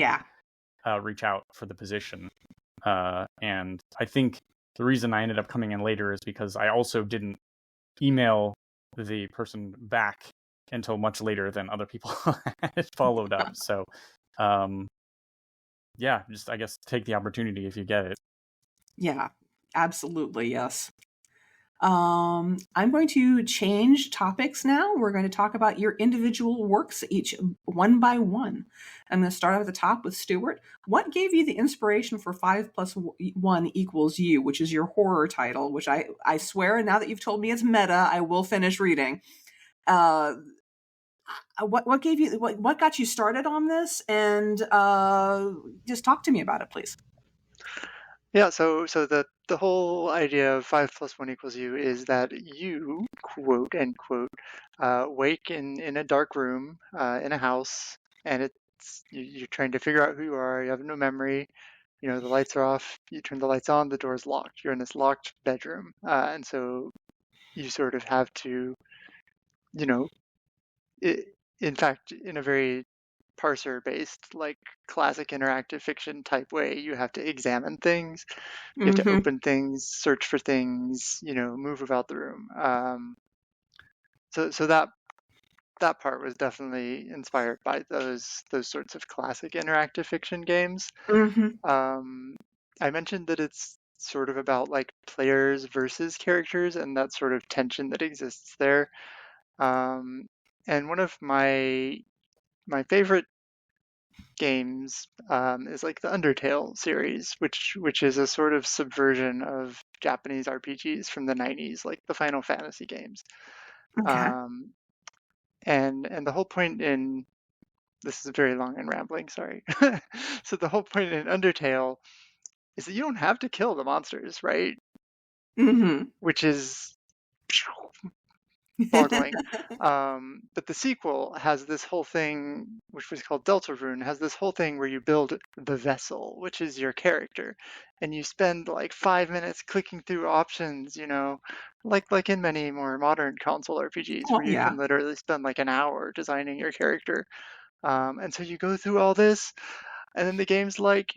reach out for the position. And I think the reason I ended up coming in later is because I also didn't email the person back until much later than other people had followed up. So, yeah, just, I guess, take the opportunity if you get it. Yeah, absolutely. Yes. I'm going to change topics now. We're going to talk about your individual works, each one by one. I'm going to start at the top with Stewart. What gave you the inspiration for 5 + 1 = You, which is your horror title, which I swear, now that you've told me it's meta, I will finish reading. What gave you, what got you started on this? And just talk to me about it, please. Yeah, so the whole idea of 5 + 1 = You is that you, quote unquote, wake in a dark room in a house, and you're trying to figure out who you are. You have no memory. The lights are off. You turn the lights on. The door's locked. You're in this locked bedroom, and so you sort of have to, in fact, in a very parser-based, like classic interactive fiction type way, you have to examine things. You have to open things, search for things, move about the room. So that part was definitely inspired by those sorts of classic interactive fiction games. I mentioned that it's sort of about like players versus characters and that sort of tension that exists there. And one of my favorite games is like the Undertale series, which is a sort of subversion of Japanese RPGs from the 90s, like the Final Fantasy games. Okay. And the whole point in this is very long and rambling, sorry. So the whole point in Undertale is that you don't have to kill the monsters, right? Which is boggling. But the sequel has this whole thing, which was called Deltarune, has this whole thing where you build the vessel, which is your character, and you spend like 5 minutes clicking through options, like in many more modern console RPGs, where you can literally spend like an hour designing your character. And so you go through all this, and then the game's like,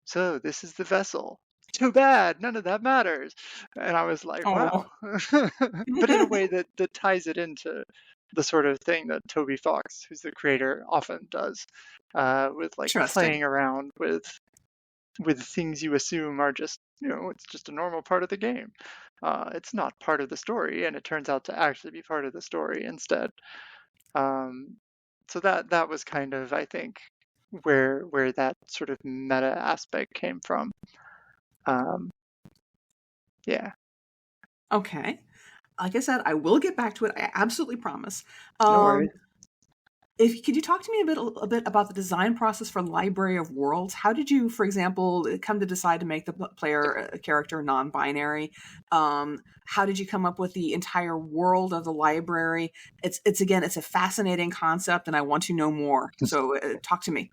so this is the vessel. Too bad, none of that matters. And I was like, wow. But in a way that ties it into the sort of thing that Toby Fox, who's the creator, often does, with like playing around with things you assume are just, it's just a normal part of the game. It's not part of the story, and it turns out to actually be part of the story instead. So that was kind of, I think, where that sort of meta aspect came from. Yeah. Okay. Like I said, I will get back to it. I absolutely promise. No worries. Could you talk to me a bit about the design process for Library of Worlds? How did you, for example, come to decide to make the player character non-binary? How did you come up with the entire world of the library? It's a fascinating concept, and I want to know more. So talk to me.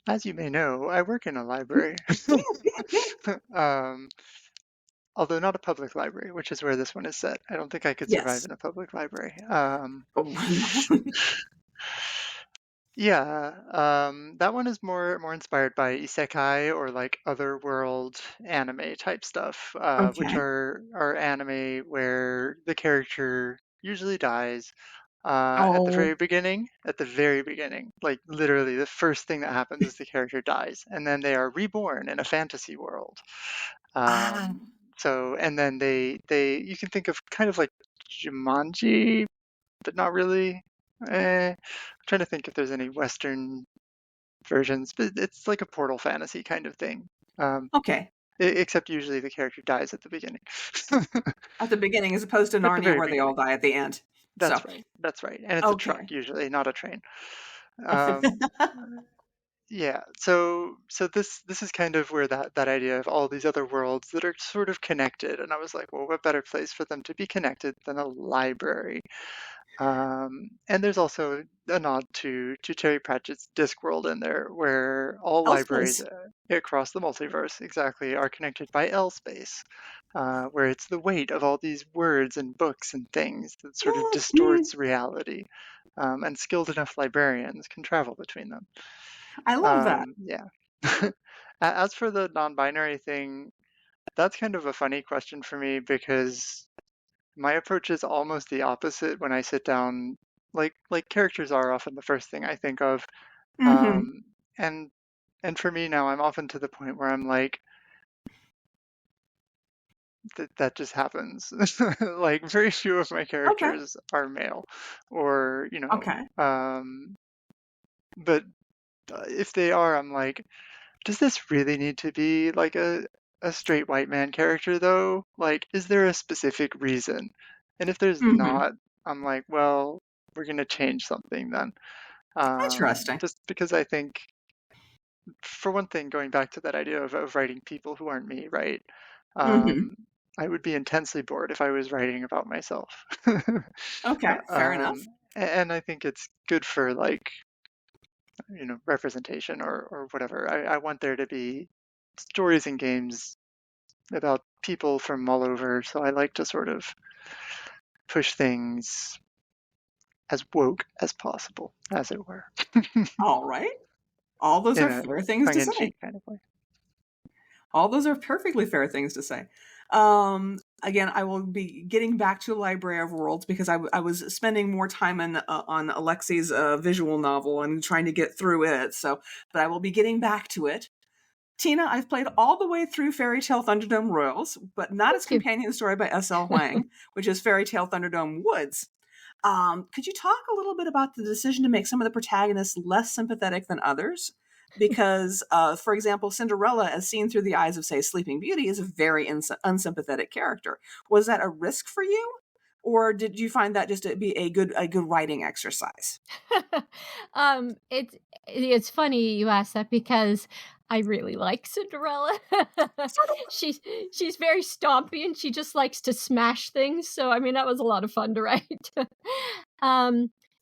As you may know, I work in a library. Although not a public library, which is where this one is set. I don't think I could survive in a public library. Yeah, that one is more inspired by isekai or like otherworld anime type stuff, which are anime where the character usually dies at the very beginning. At the very beginning, like literally the first thing that happens is the character dies, and then they are reborn in a fantasy world. So, and then they you can think of kind of like Jumanji, but not really. I'm trying to think if there's any Western versions, but it's like a Portal Fantasy kind of thing. Okay. Except usually the character dies at the beginning. At the beginning, as opposed to Narnia, where they all die at the end. So, That's right. And it's a truck okay. usually, not a train. Um, yeah. So this is kind of where that idea of all these other worlds that are sort of connected, and I was like, well, what better place for them to be connected than a library? And there's also a nod to Terry Pratchett's Discworld in there, where all libraries L-Space. across the multiverse exactly are connected by L-space, where it's the weight of all these words and books and things that sort of distorts reality, and skilled enough librarians can travel between them. I love that. Yeah. As for the non-binary thing, that's kind of a funny question for me because my approach is almost the opposite when I sit down. Like characters are often the first thing I think of, Mm-hmm. and for me now, I'm often to the point where I'm like, that just happens. Like very few of my Okay. characters are male, or Okay. but if they are, I'm like, does this really need to be like a straight white man character though? Like, is there a specific reason? And if there's Mm-hmm. not, I'm like, well, we're gonna change something then. Interesting. Just because I think, for one thing, going back to that idea of writing people who aren't me, right? Mm-hmm. Um, I would be intensely bored if I was writing about myself. Okay. Fair enough. And I think it's good for like, representation or whatever. I want there to be stories and games about people from all over, so I like to sort of push things as woke as possible, as it were, All right. All those in are a fair things to say. tongue-in-cheek kind of way. All those are perfectly fair things to say. Again, I will be getting back to Library of Worlds because I was spending more time on Alexei's visual novel and trying to get through it. But I will be getting back to it. Tina, I've played all the way through Fairytale Thunderdome Royals, but not its companion story by S.L. Huang, which is Fairytale Thunderdome Woods. Could you talk a little bit about the decision to make some of the protagonists less sympathetic than others? Because, for example, Cinderella, as seen through the eyes of, say, Sleeping Beauty, is a very unsympathetic character. Was that a risk for you, or did you find that just to be a good writing exercise? It's funny you ask that because I really like Cinderella. she's very stompy and she just likes to smash things. So I mean that was a lot of fun to write.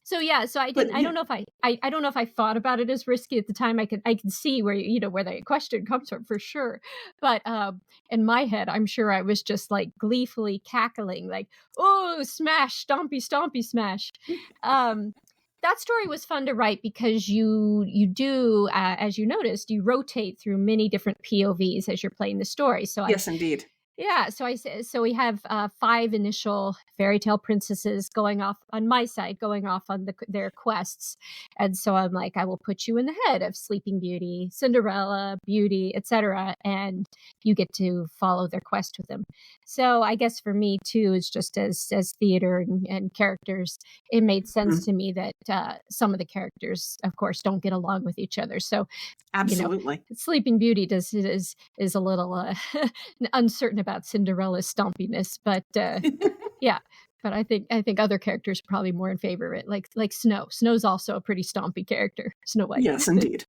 So yeah, so I didn't. I don't know if I don't know if I thought about it as risky at the time. I can see where where the question comes from for sure. But in my head, I'm sure I was just like gleefully cackling, like, "Oh, smash, stompy, stompy, smash." That story was fun to write because you do, as you noticed, you rotate through many different POVs as you're playing the story. So Yes, indeed. Yeah, so we have 5 initial fairy tale princesses going off on my side, going off on their quests, and so I'm like, I will put you in the head of Sleeping Beauty, Cinderella, Beauty, etc., and you get to follow their quest with them. So I guess for me too, it's just as theater and characters, it made sense to me that some of the characters, of course, don't get along with each other. So absolutely, Sleeping Beauty is a little uncertain about Cinderella's stompiness, but yeah. But I think other characters are probably more in favor of it, like Snow. Snow's also a pretty stompy character. Snow White. Yes, indeed.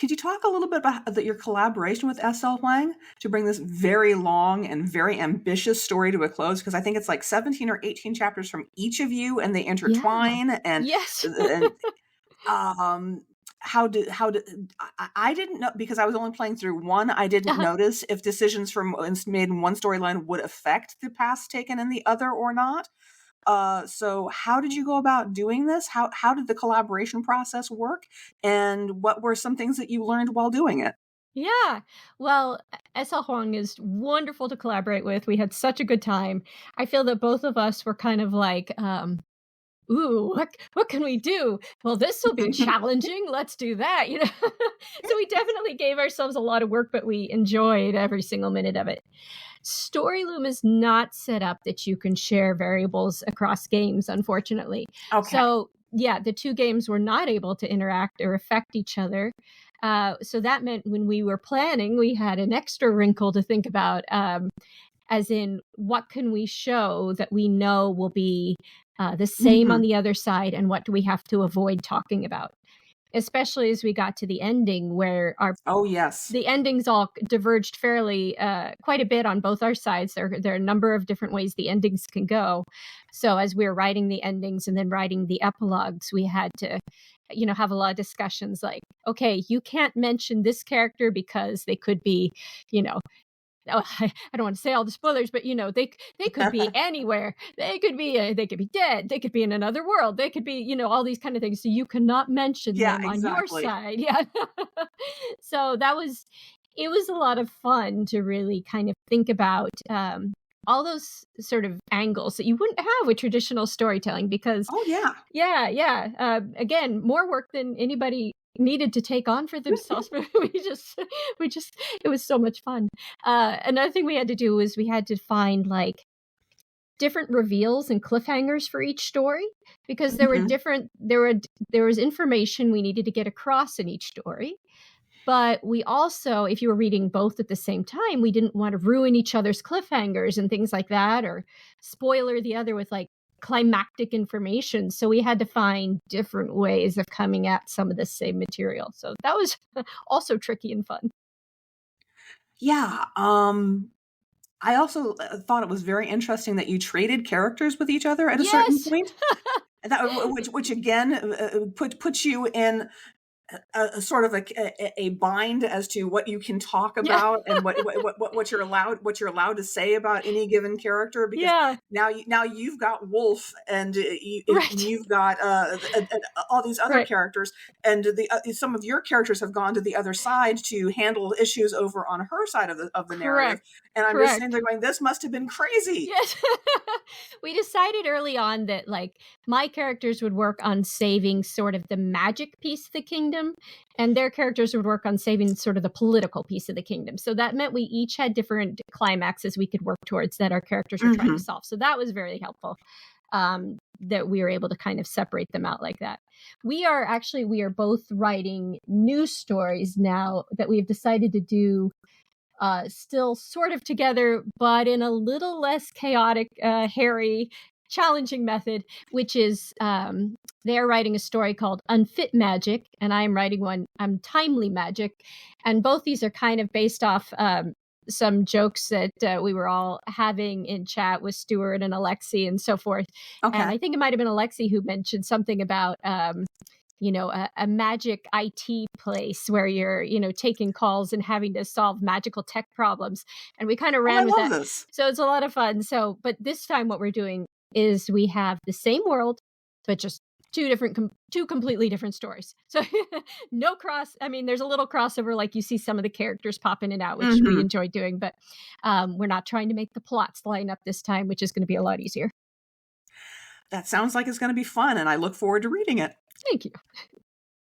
Could you talk a little bit about your collaboration with S.L. Huang to bring this very long and very ambitious story to a close? Because I think it's like 17 or 18 chapters from each of you, and they intertwine. Yeah. And yes. How did I didn't know, because I was only playing through one. I didn't notice if decisions made in one storyline would affect the paths taken in the other or not. So how did you go about doing this? How did the collaboration process work? And what were some things that you learned while doing it? Yeah. Well, S.L. Huang is wonderful to collaborate with. We had such a good time. I feel that both of us were kind of like, ooh, what can we do? Well, this will be challenging. Let's do that, So we definitely gave ourselves a lot of work, but we enjoyed every single minute of it. StoryLoom is not set up that you can share variables across games, unfortunately. Okay. So yeah, the 2 games were not able to interact or affect each other. So that meant when we were planning, we had an extra wrinkle to think about. as in what can we show that we know will be the same on the other side, and what do we have to avoid talking about? Especially as we got to the ending, where the endings all diverged fairly quite a bit on both our sides. There are a number of different ways the endings can go. So as we were writing the endings and then writing the epilogues, we had to, have a lot of discussions like, okay, you can't mention this character because they could be, I don't want to say all the spoilers, but they could be anywhere. They could be dead. They could be in another world. They could be all these kind of things. So you cannot mention them on your side. Yeah. So it was a lot of fun to really kind of think about all those sort of angles that you wouldn't have with traditional storytelling, because again, more work than anybody needed to take on for themselves, but we just it was so much fun. Another thing we had to do was we had to find like different reveals and cliffhangers for each story, because there was information we needed to get across in each story. But we also, if you were reading both at the same time, we didn't want to ruin each other's cliffhangers and things like that, or spoiler the other with like climactic information. So we had to find different ways of coming at some of the same material. So that was also tricky and fun. Yeah. I also thought it was very interesting that you traded characters with each other at a certain point. which again puts you in a sort of a bind as to what you can talk about and what you're allowed to say about any given character, because now you've got Wolf and you've got all these other characters, and some of your characters have gone to the other side to handle issues over on her side of the narrative. And I'm just sitting there going, this must have been crazy. Yes. We decided early on that like my characters would work on saving sort of the magic piece of the kingdom, and their characters would work on saving sort of the political piece of the kingdom. So that meant we each had different climaxes we could work towards that our characters were trying to solve. So that was very helpful, that we were able to kind of separate them out like that. We are both writing new stories now that we've decided to do still sort of together, but in a little less chaotic, hairy, challenging method, which is they're writing a story called Unfit Magic, and I'm writing one, Timely Magic. And both these are kind of based off some jokes that we were all having in chat with Stewart and Alexei and so forth. Okay. And I think it might have been Alexei who mentioned something about a magic IT place where you're, taking calls and having to solve magical tech problems. And we kind of ran with that. This. So it's a lot of fun. So, but this time what we're doing is we have the same world, but just two completely different stories. So no there's a little crossover, like you see some of the characters pop in and out, which we enjoy doing, but we're not trying to make the plots line up this time, which is going to be a lot easier. That sounds like it's going to be fun, and I look forward to reading it. Thank you.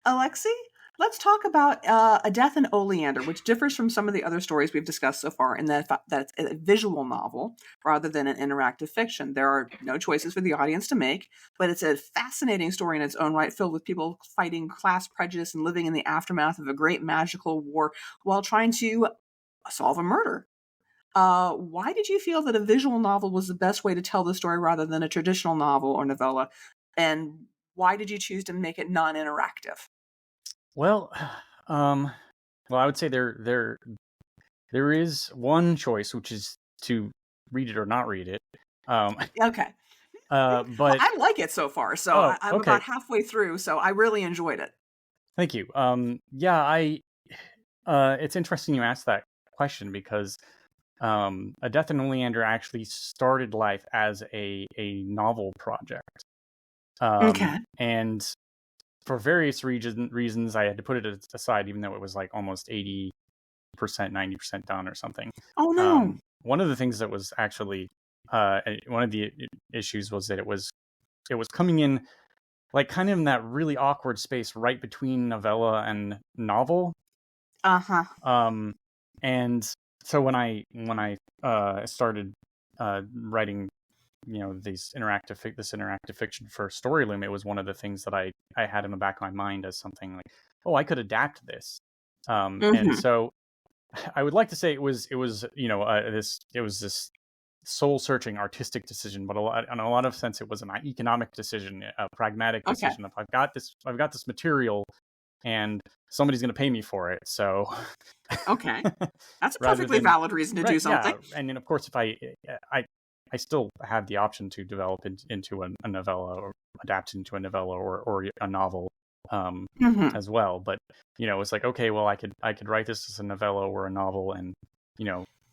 Alexei, let's talk about A Death in Oleander, which differs from some of the other stories we've discussed so far in that it's a visual novel rather than an interactive fiction. There are no choices for the audience to make, but it's a fascinating story in its own right, filled with people fighting class prejudice and living in the aftermath of a great magical war while trying to solve a murder. Why did you feel that a visual novel was the best way to tell the story rather than a traditional novel or novella? And why did you choose to make it non-interactive? Well, I would say there is one choice, which is to read it or not read it. Okay. But I like it so far, so I'm about halfway through, so I really enjoyed it. Thank you. It's interesting you asked that question, because A Death in Oleander actually started life as a novel project. And for various reasons, I had to put it aside, even though it was like almost 80%, 90% done or something. Oh, no. One of the things that was actually, one of the issues was that it was coming in like kind of in that really awkward space right between novella and novel. And so when I started writing, this interactive fiction for StoryLoom, it was one of the things that I had in the back of my mind as something like, oh, I could adapt this. And so I would like to say it was this soul-searching artistic decision, but in a lot of sense, it was an economic decision, a pragmatic Okay. decision. If I've got this material, and somebody's going to pay me for it, so Okay. That's a rather perfectly than valid reason to do something. yeah, and then of course, if I still have the option to develop into a novella or adapt into a novella or a novel as well. But it's like, okay, well, I could write this as a novella or a novel, and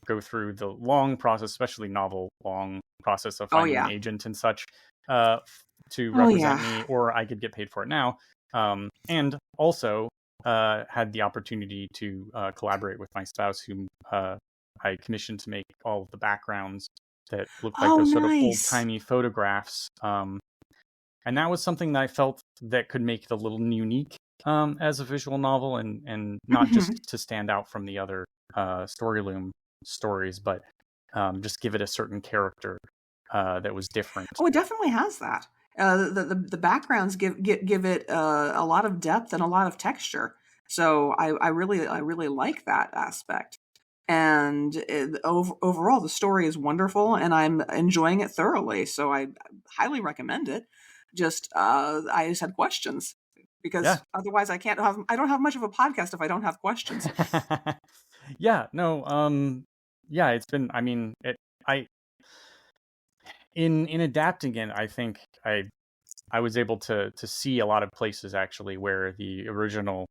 go through the long process, especially novel long process of finding an agent and such to represent me, or I could get paid for it now. And also had the opportunity to collaborate with my spouse, whom I commissioned to make all of the backgrounds that look like those sort of old-timey photographs. And that was something that I felt that could make it a little unique as a visual novel, and not just to stand out from the other StoryLoom stories, but just give it a certain character that was different. Oh, it definitely has that. The backgrounds give it a lot of depth and a lot of texture. So I really like that aspect. And overall, the story is wonderful, and I'm enjoying it thoroughly. So I highly recommend it. I just had questions because otherwise I don't have much of a podcast if I don't have questions. Yeah, no, yeah, it's been. I mean, in adapting it, I think I was able to see a lot of places actually where the original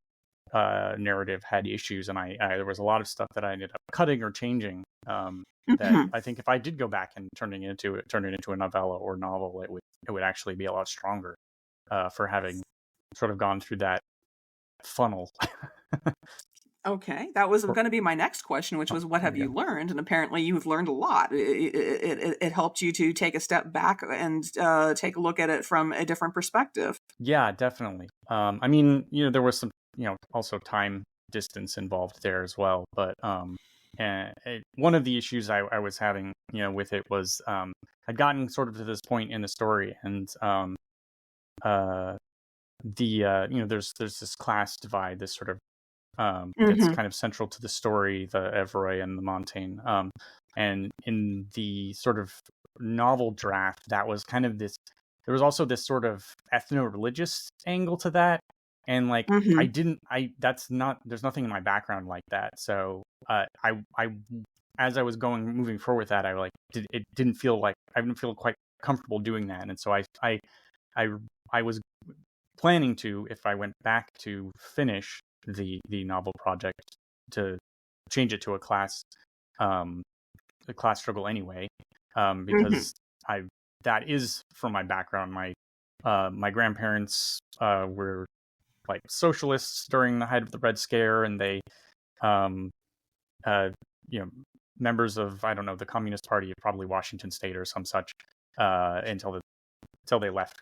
narrative had issues, and there was a lot of stuff that I ended up cutting or changing. That I think if I did go back and turn it into a novella or novel, it would actually be a lot stronger for having sort of gone through that funnel. Okay, that was going to be my next question, which was, what have you learned? And apparently you've learned a lot. It helped you to take a step back and take a look at it from a different perspective. Yeah, definitely. I mean, there was some, also time distance involved there as well. But one of the issues I was having, with it was I'd gotten sort of to this point in the story, and there's this class divide, this sort of that's kind of central to the story, the Evroy and the Montaigne. And in the sort of novel draft, that was kind of this. There was also this sort of ethno-religious angle to that, and like there's nothing in my background like that. So I as I was moving forward with that, I didn't feel quite comfortable doing that, and so I was planning to, if I went back to finish the novel project, to change it to a class struggle anyway, because that is from my background. My grandparents were like socialists during the height of the Red Scare, and they members of, I don't know, the Communist Party of probably Washington State or some such, until they left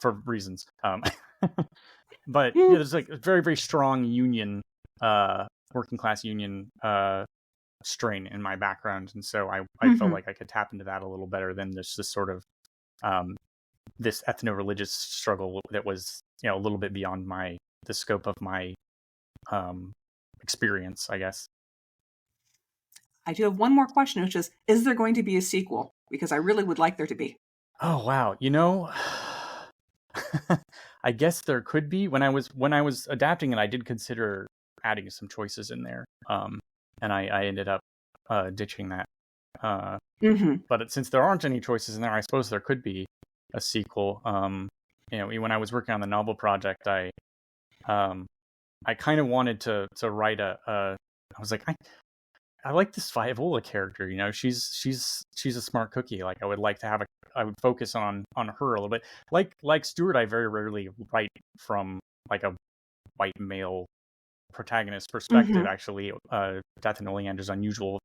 for reasons. But there's like a very, very strong union, working class union strain in my background, and so I felt like I could tap into that a little better than this sort of this ethno-religious struggle that was a little bit beyond the scope of my experience, I guess. I do have one more question, which is there going to be a sequel? Because I really would like there to be. Oh wow, I guess there could be. When I was adapting it, I did consider adding some choices in there, and I ended up ditching that. But since there aren't any choices in there, I suppose there could be a sequel. When I was working on the novel project, I kind of wanted to write I was like, I like this Viola character. She's a smart cookie. Like, I would like to I would focus on her a little bit. Like Stewart, I very rarely write from like a white male protagonist perspective. Actually, Death in Oleander is unusual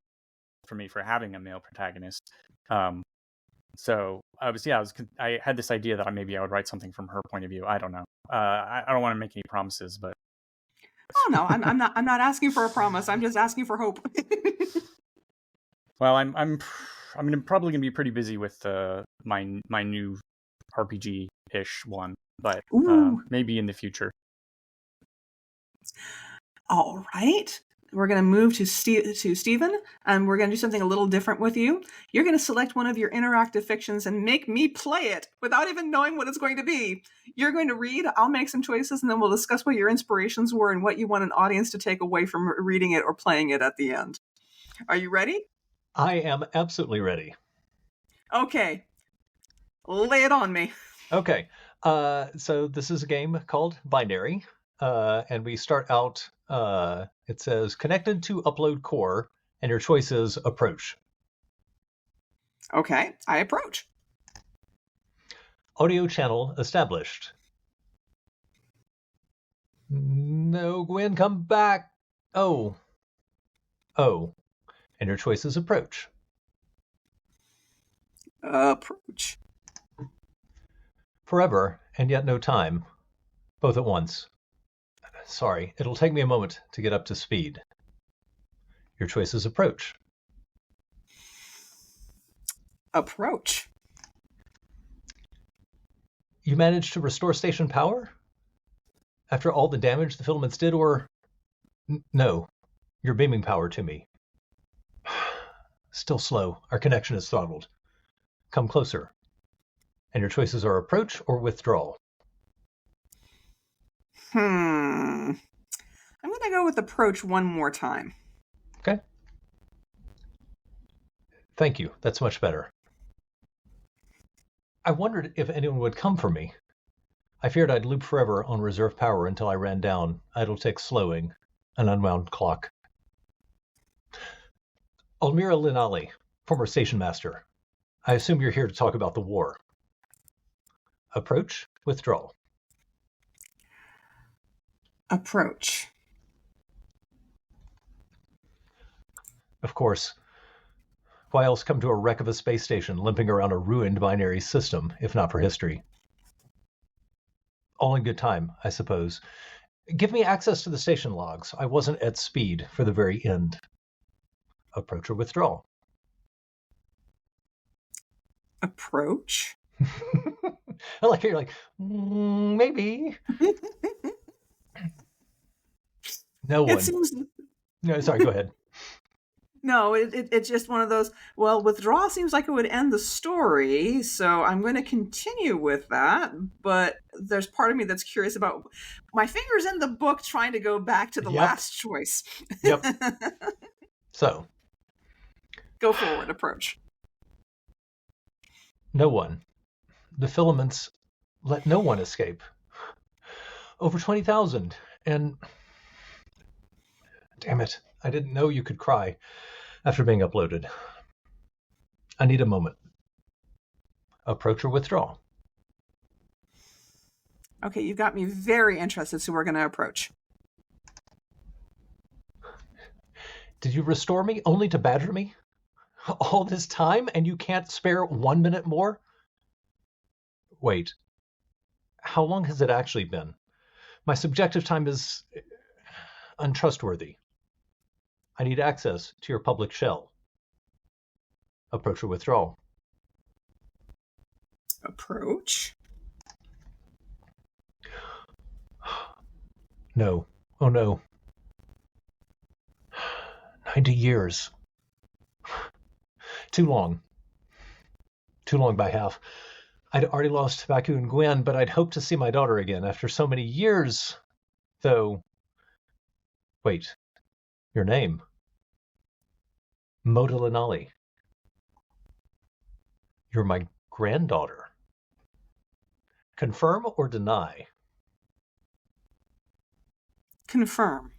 for me for having a male protagonist. So I had this idea that maybe I would write something from her point of view. I don't know. I don't want to make any promises, but. Oh no, I'm not asking for a promise. I'm just asking for hope. Well, I'm probably gonna be pretty busy with my new RPG-ish one, but maybe in the future. All right. we're going to move to Stephen, and we're going to do something a little different with you. You're going to select one of your interactive fictions and make me play it without even knowing what it's going to be. You're going to read, I'll make some choices, and then we'll discuss what your inspirations were and what you want an audience to take away from reading it or playing it at the end. Are you ready? I am absolutely ready. Okay. Lay it on me. Okay. So this is a game called Binary. And we start out, it says connected to upload core, and your choice is approach. Okay, I approach. Audio channel established. No, Gwen, come back. Oh. And your choice is approach. Approach. Forever, and yet no time. Both at once. Sorry, it'll take me a moment to get up to speed. Your choice is approach. Approach. You managed to restore station power? After all the damage the filaments did, or... No, you're beaming power to me. Still slow. Our connection is throttled. Come closer. And your choices are approach or withdrawal. I'm going to go with approach one more time. Okay. Thank you. That's much better. I wondered if anyone would come for me. I feared I'd loop forever on reserve power until I ran down, idle tick slowing, an unwound clock. Almira Linali, former station master. I assume you're here to talk about the war. Approach, withdrawal. Approach. Of course. Why else come to a wreck of a space station limping around a ruined binary system, if not for history? All in good time, I suppose. Give me access to the station logs. I wasn't at speed for the very end. Approach or withdrawal. Approach. I like it. You're like, maybe. No one. It seems... No, sorry, go ahead. No, it's just one of those, well, withdrawal seems like it would end the story, so I'm going to continue with that, but there's part of me that's curious about my fingers in the book trying to go back to the last choice. Yep. So. Go forward, approach. No one. The filaments let no one escape. Over 20,000, and... Damn it, I didn't know you could cry after being uploaded. I need a moment. Approach or withdraw. Okay, you've got me very interested, so we're going to approach. Did you restore me only to badger me? All this time, and you can't spare 1 minute more? Wait, how long has it actually been? My subjective time is untrustworthy. I need access to your public shell. Approach or withdrawal. Approach. No. Oh no. 90 years. Too long. Too long by half. I'd already lost Baku and Gwen, but I'd hoped to see my daughter again after so many years. Though... Wait. Your name? Moda Linali. You're my granddaughter. Confirm or deny? Confirm.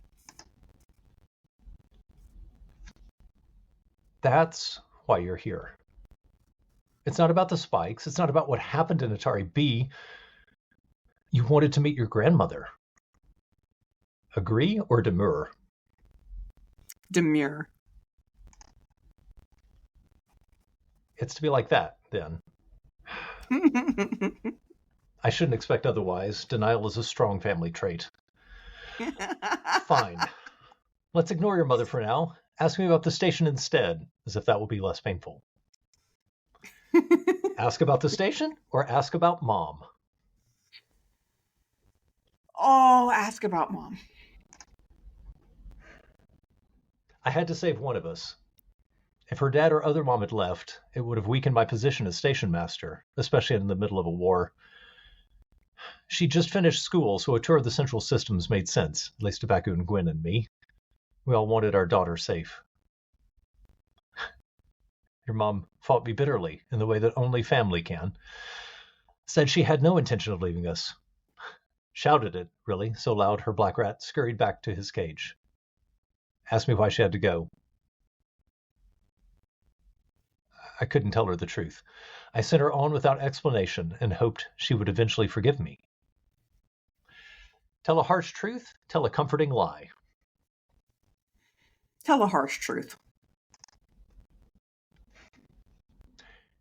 That's why you're here. It's not about the spikes. It's not about what happened in Atari B. You wanted to meet your grandmother. Agree or demur? Demure. It's to be like that, then. I shouldn't expect otherwise. Denial is a strong family trait. Fine. Let's ignore your mother for now. Ask me about the station instead, as if that will be less painful. Ask about the station or ask about Mom? Oh, ask about Mom. I had to save one of us. If her dad or other mom had left, it would have weakened my position as station master, especially in the middle of a war. She just finished school, so a tour of the central systems made sense, at least to Baku and Gwen and me. We all wanted our daughter safe. Your mom fought me bitterly, in the way that only family can. Said she had no intention of leaving us. Shouted it, really, so loud her black rat scurried back to his cage. Asked me why she had to go. I couldn't tell her the truth. I sent her on without explanation and hoped she would eventually forgive me. Tell a harsh truth, tell a comforting lie. Tell a harsh truth.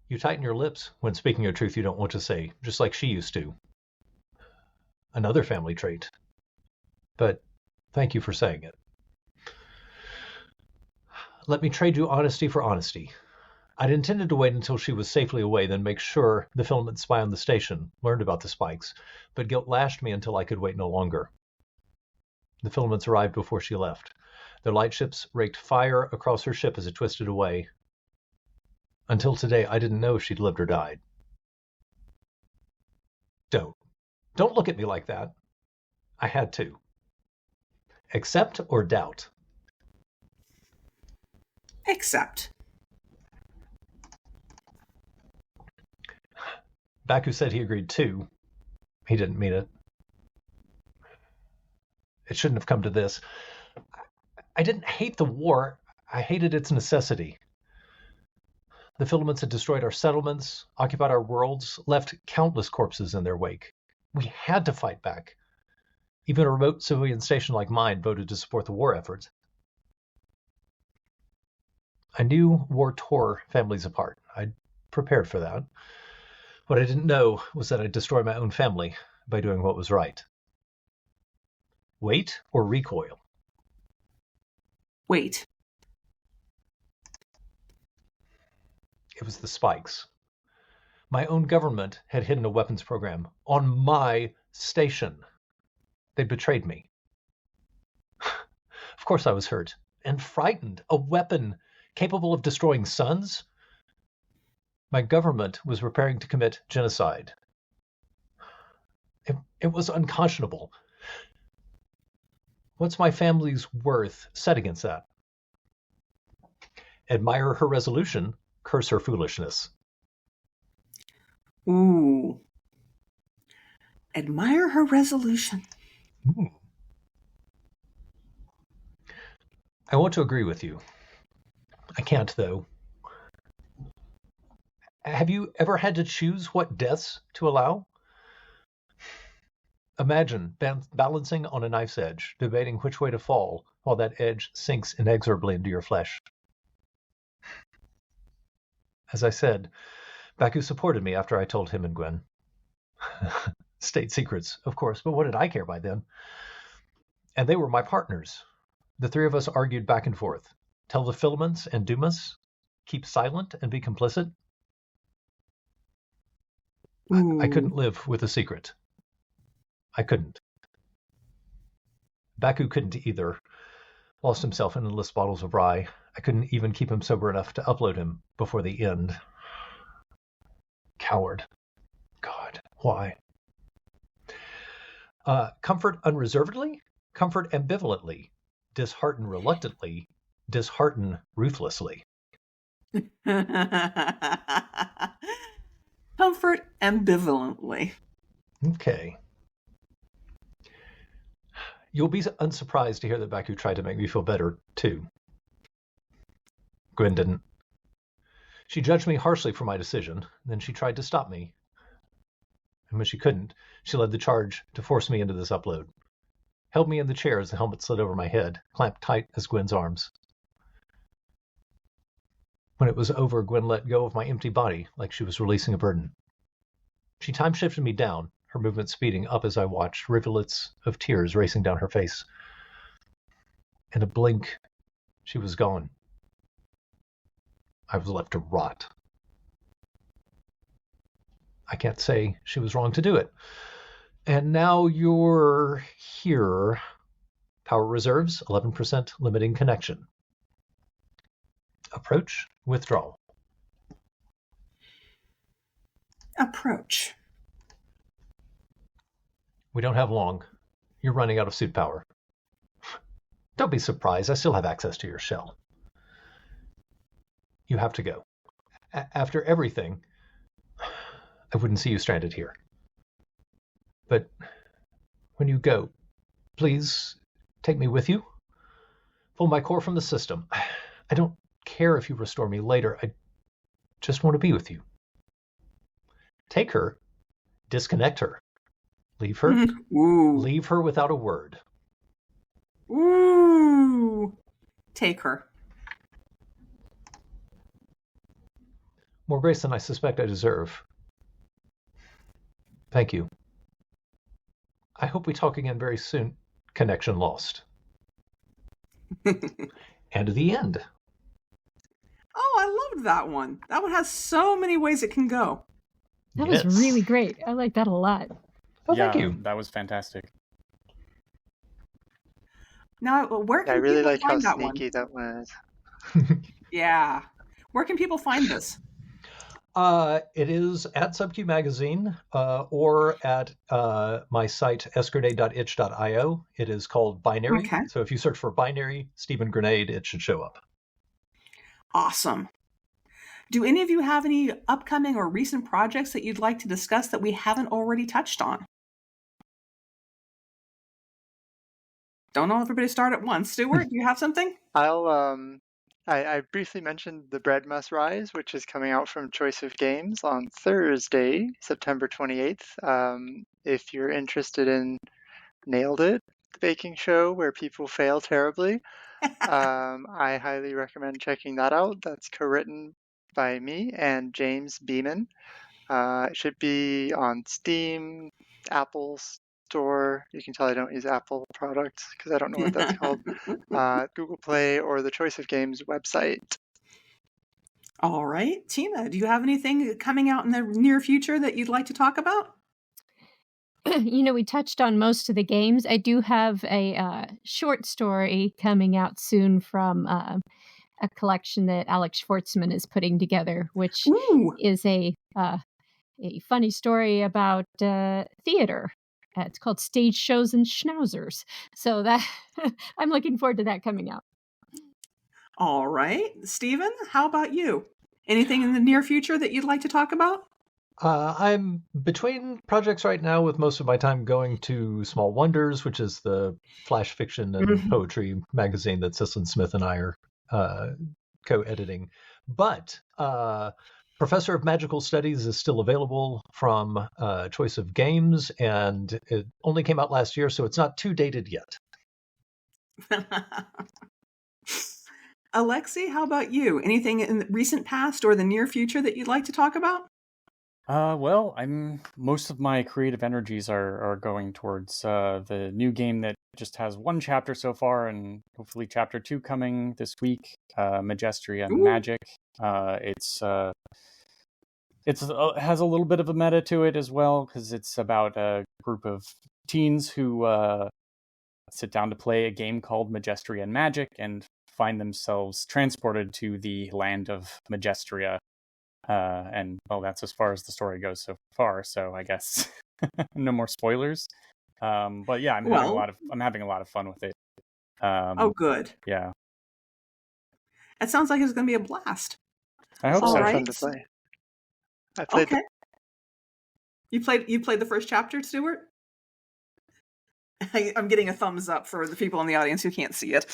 You tighten your lips when speaking a truth you don't want to say, just like she used to. Another family trait. But thank you for saying it. Let me trade you honesty for honesty. I'd intended to wait until she was safely away, then make sure the filament spy on the station learned about the spikes, but guilt lashed me until I could wait no longer. The filaments arrived before she left. Their lightships raked fire across her ship as it twisted away. Until today, I didn't know if she'd lived or died. Don't look at me like that. I had to. Accept or doubt? Accept. Baku said he agreed too. He didn't mean it. It shouldn't have come to this. I didn't hate the war. I hated its necessity. The filaments had destroyed our settlements, occupied our worlds, left countless corpses in their wake. We had to fight back. Even a remote civilian station like mine voted to support the war effort. I knew war tore families apart. I'd prepared for that. What I didn't know was that I'd destroy my own family by doing what was right. Wait or recoil? Wait. It was the spikes. My own government had hidden a weapons program on my station. They betrayed me. Of course I was hurt and frightened. A weapon capable of destroying suns? My government was preparing to commit genocide. It was unconscionable. What's my family's worth set against that? Admire her resolution, curse her foolishness. Ooh. Admire her resolution. Ooh. I want to agree with you. I can't, though. Have you ever had to choose what deaths to allow? Imagine balancing on a knife's edge, debating which way to fall while that edge sinks inexorably into your flesh. As I said, Baku supported me after I told him and Gwen. State secrets, of course, but what did I care by then? And they were my partners. The three of us argued back and forth. Tell the filaments and doom us? Keep silent and be complicit? I couldn't live with a secret. I couldn't. Baku couldn't either. Lost himself in endless bottles of rye. I couldn't even keep him sober enough to upload him before the end. Coward. God, why? Comfort unreservedly, comfort ambivalently, dishearten reluctantly, dishearten ruthlessly. Comfort ambivalently. Okay. You'll be unsurprised to hear that Baku tried to make me feel better, too. Gwen didn't. She judged me harshly for my decision, then she tried to stop me. And when she couldn't, she led the charge to force me into this upload. Held me in the chair as the helmet slid over my head, clamped tight as Gwen's arms. When it was over, Gwen let go of my empty body like she was releasing a burden. She time-shifted me down, her movement speeding up as I watched rivulets of tears racing down her face. In a blink, she was gone. I was left to rot. I can't say she was wrong to do it. And now you're here. Power reserves, 11% limiting connection. Approach, withdrawal. Approach. We don't have long. You're running out of suit power. Don't be surprised. I still have access to your shell. You have to go. After everything, I wouldn't see you stranded here. But when you go, please take me with you. Pull my core from the system. I don't care if you restore me later. I just want to be with you. Take her. Disconnect her. Leave her. Ooh. Leave her without a word. Ooh. Take her. More grace than I suspect I deserve. Thank you. I hope we talk again very soon. Connection lost. And the end. Oh, I loved that one. That one has so many ways it can go. That was really great. I like that a lot. Oh, thank you. That was fantastic. Now, where can I really people like how find that sneaky one? that one is. Yeah. Where can people find this? It is at SubQ Magazine or at my site, sgrenade.itch.io. It is called Binary. Okay. So if you search for Binary, Stephen Grenade, it should show up. Awesome. Do any of you have any upcoming or recent projects that you'd like to discuss that we haven't already touched on? Don't know if everybody start at once. Stewart, do you have something? I briefly mentioned The Bread Must Rise, which is coming out from Choice of Games on Thursday, September 28th. If you're interested in Nailed It, the baking show where people fail terribly, I highly recommend checking that out. That's co-written by me and James Beeman. It should be on Steam, Apple Store. You can tell I don't use Apple products because I don't know what that's called. Google Play or the Choice of Games website. All right. Tina, do you have anything coming out in the near future that you'd like to talk about? We touched on most of the games. I do have a short story coming out soon from a collection that Alex Schwartzman is putting together, which is a funny story about theater. It's called Stage Shows and Schnauzers. So that I'm looking forward to that coming out. All right. Stephen, how about you? Anything in the near future that you'd like to talk about? I'm between projects right now, with most of my time going to Small Wonders, which is the flash fiction and poetry magazine that Cicely Smith and I are co-editing. But Professor of Magical Studies is still available from Choice of Games, and it only came out last year, so it's not too dated yet. Alexei, how about you? Anything in the recent past or the near future that you'd like to talk about? Well, most of my creative energies are going towards the new game that just has one chapter so far, and hopefully chapter 2 coming this week. Magestria Magic. It has a little bit of a meta to it as well, because it's about a group of teens who sit down to play a game called Magestria Magic and find themselves transported to the land of Magestria. And well, that's as far as the story goes so far. So I guess no more spoilers. But yeah, I'm having a lot of fun with it. Oh, good. Yeah. It sounds like it's going to be a blast. I hope so. All right. Fun to play. I played. Okay. You played the first chapter, Stewart? I'm getting a thumbs up for the people in the audience who can't see it.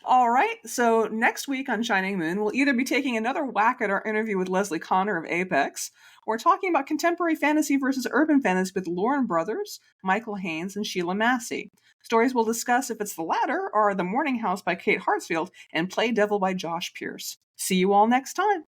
All right, so next week on Shining Moon, we'll either be taking another whack at our interview with Leslie Connor of Apex, or talking about contemporary fantasy versus urban fantasy with Lauren Brothers, Michael Haynes, and Sheila Massey. Stories we'll discuss if it's the latter are The Morning House by Kate Hartsfield and Play Devil by Josh Pierce. See you all next time.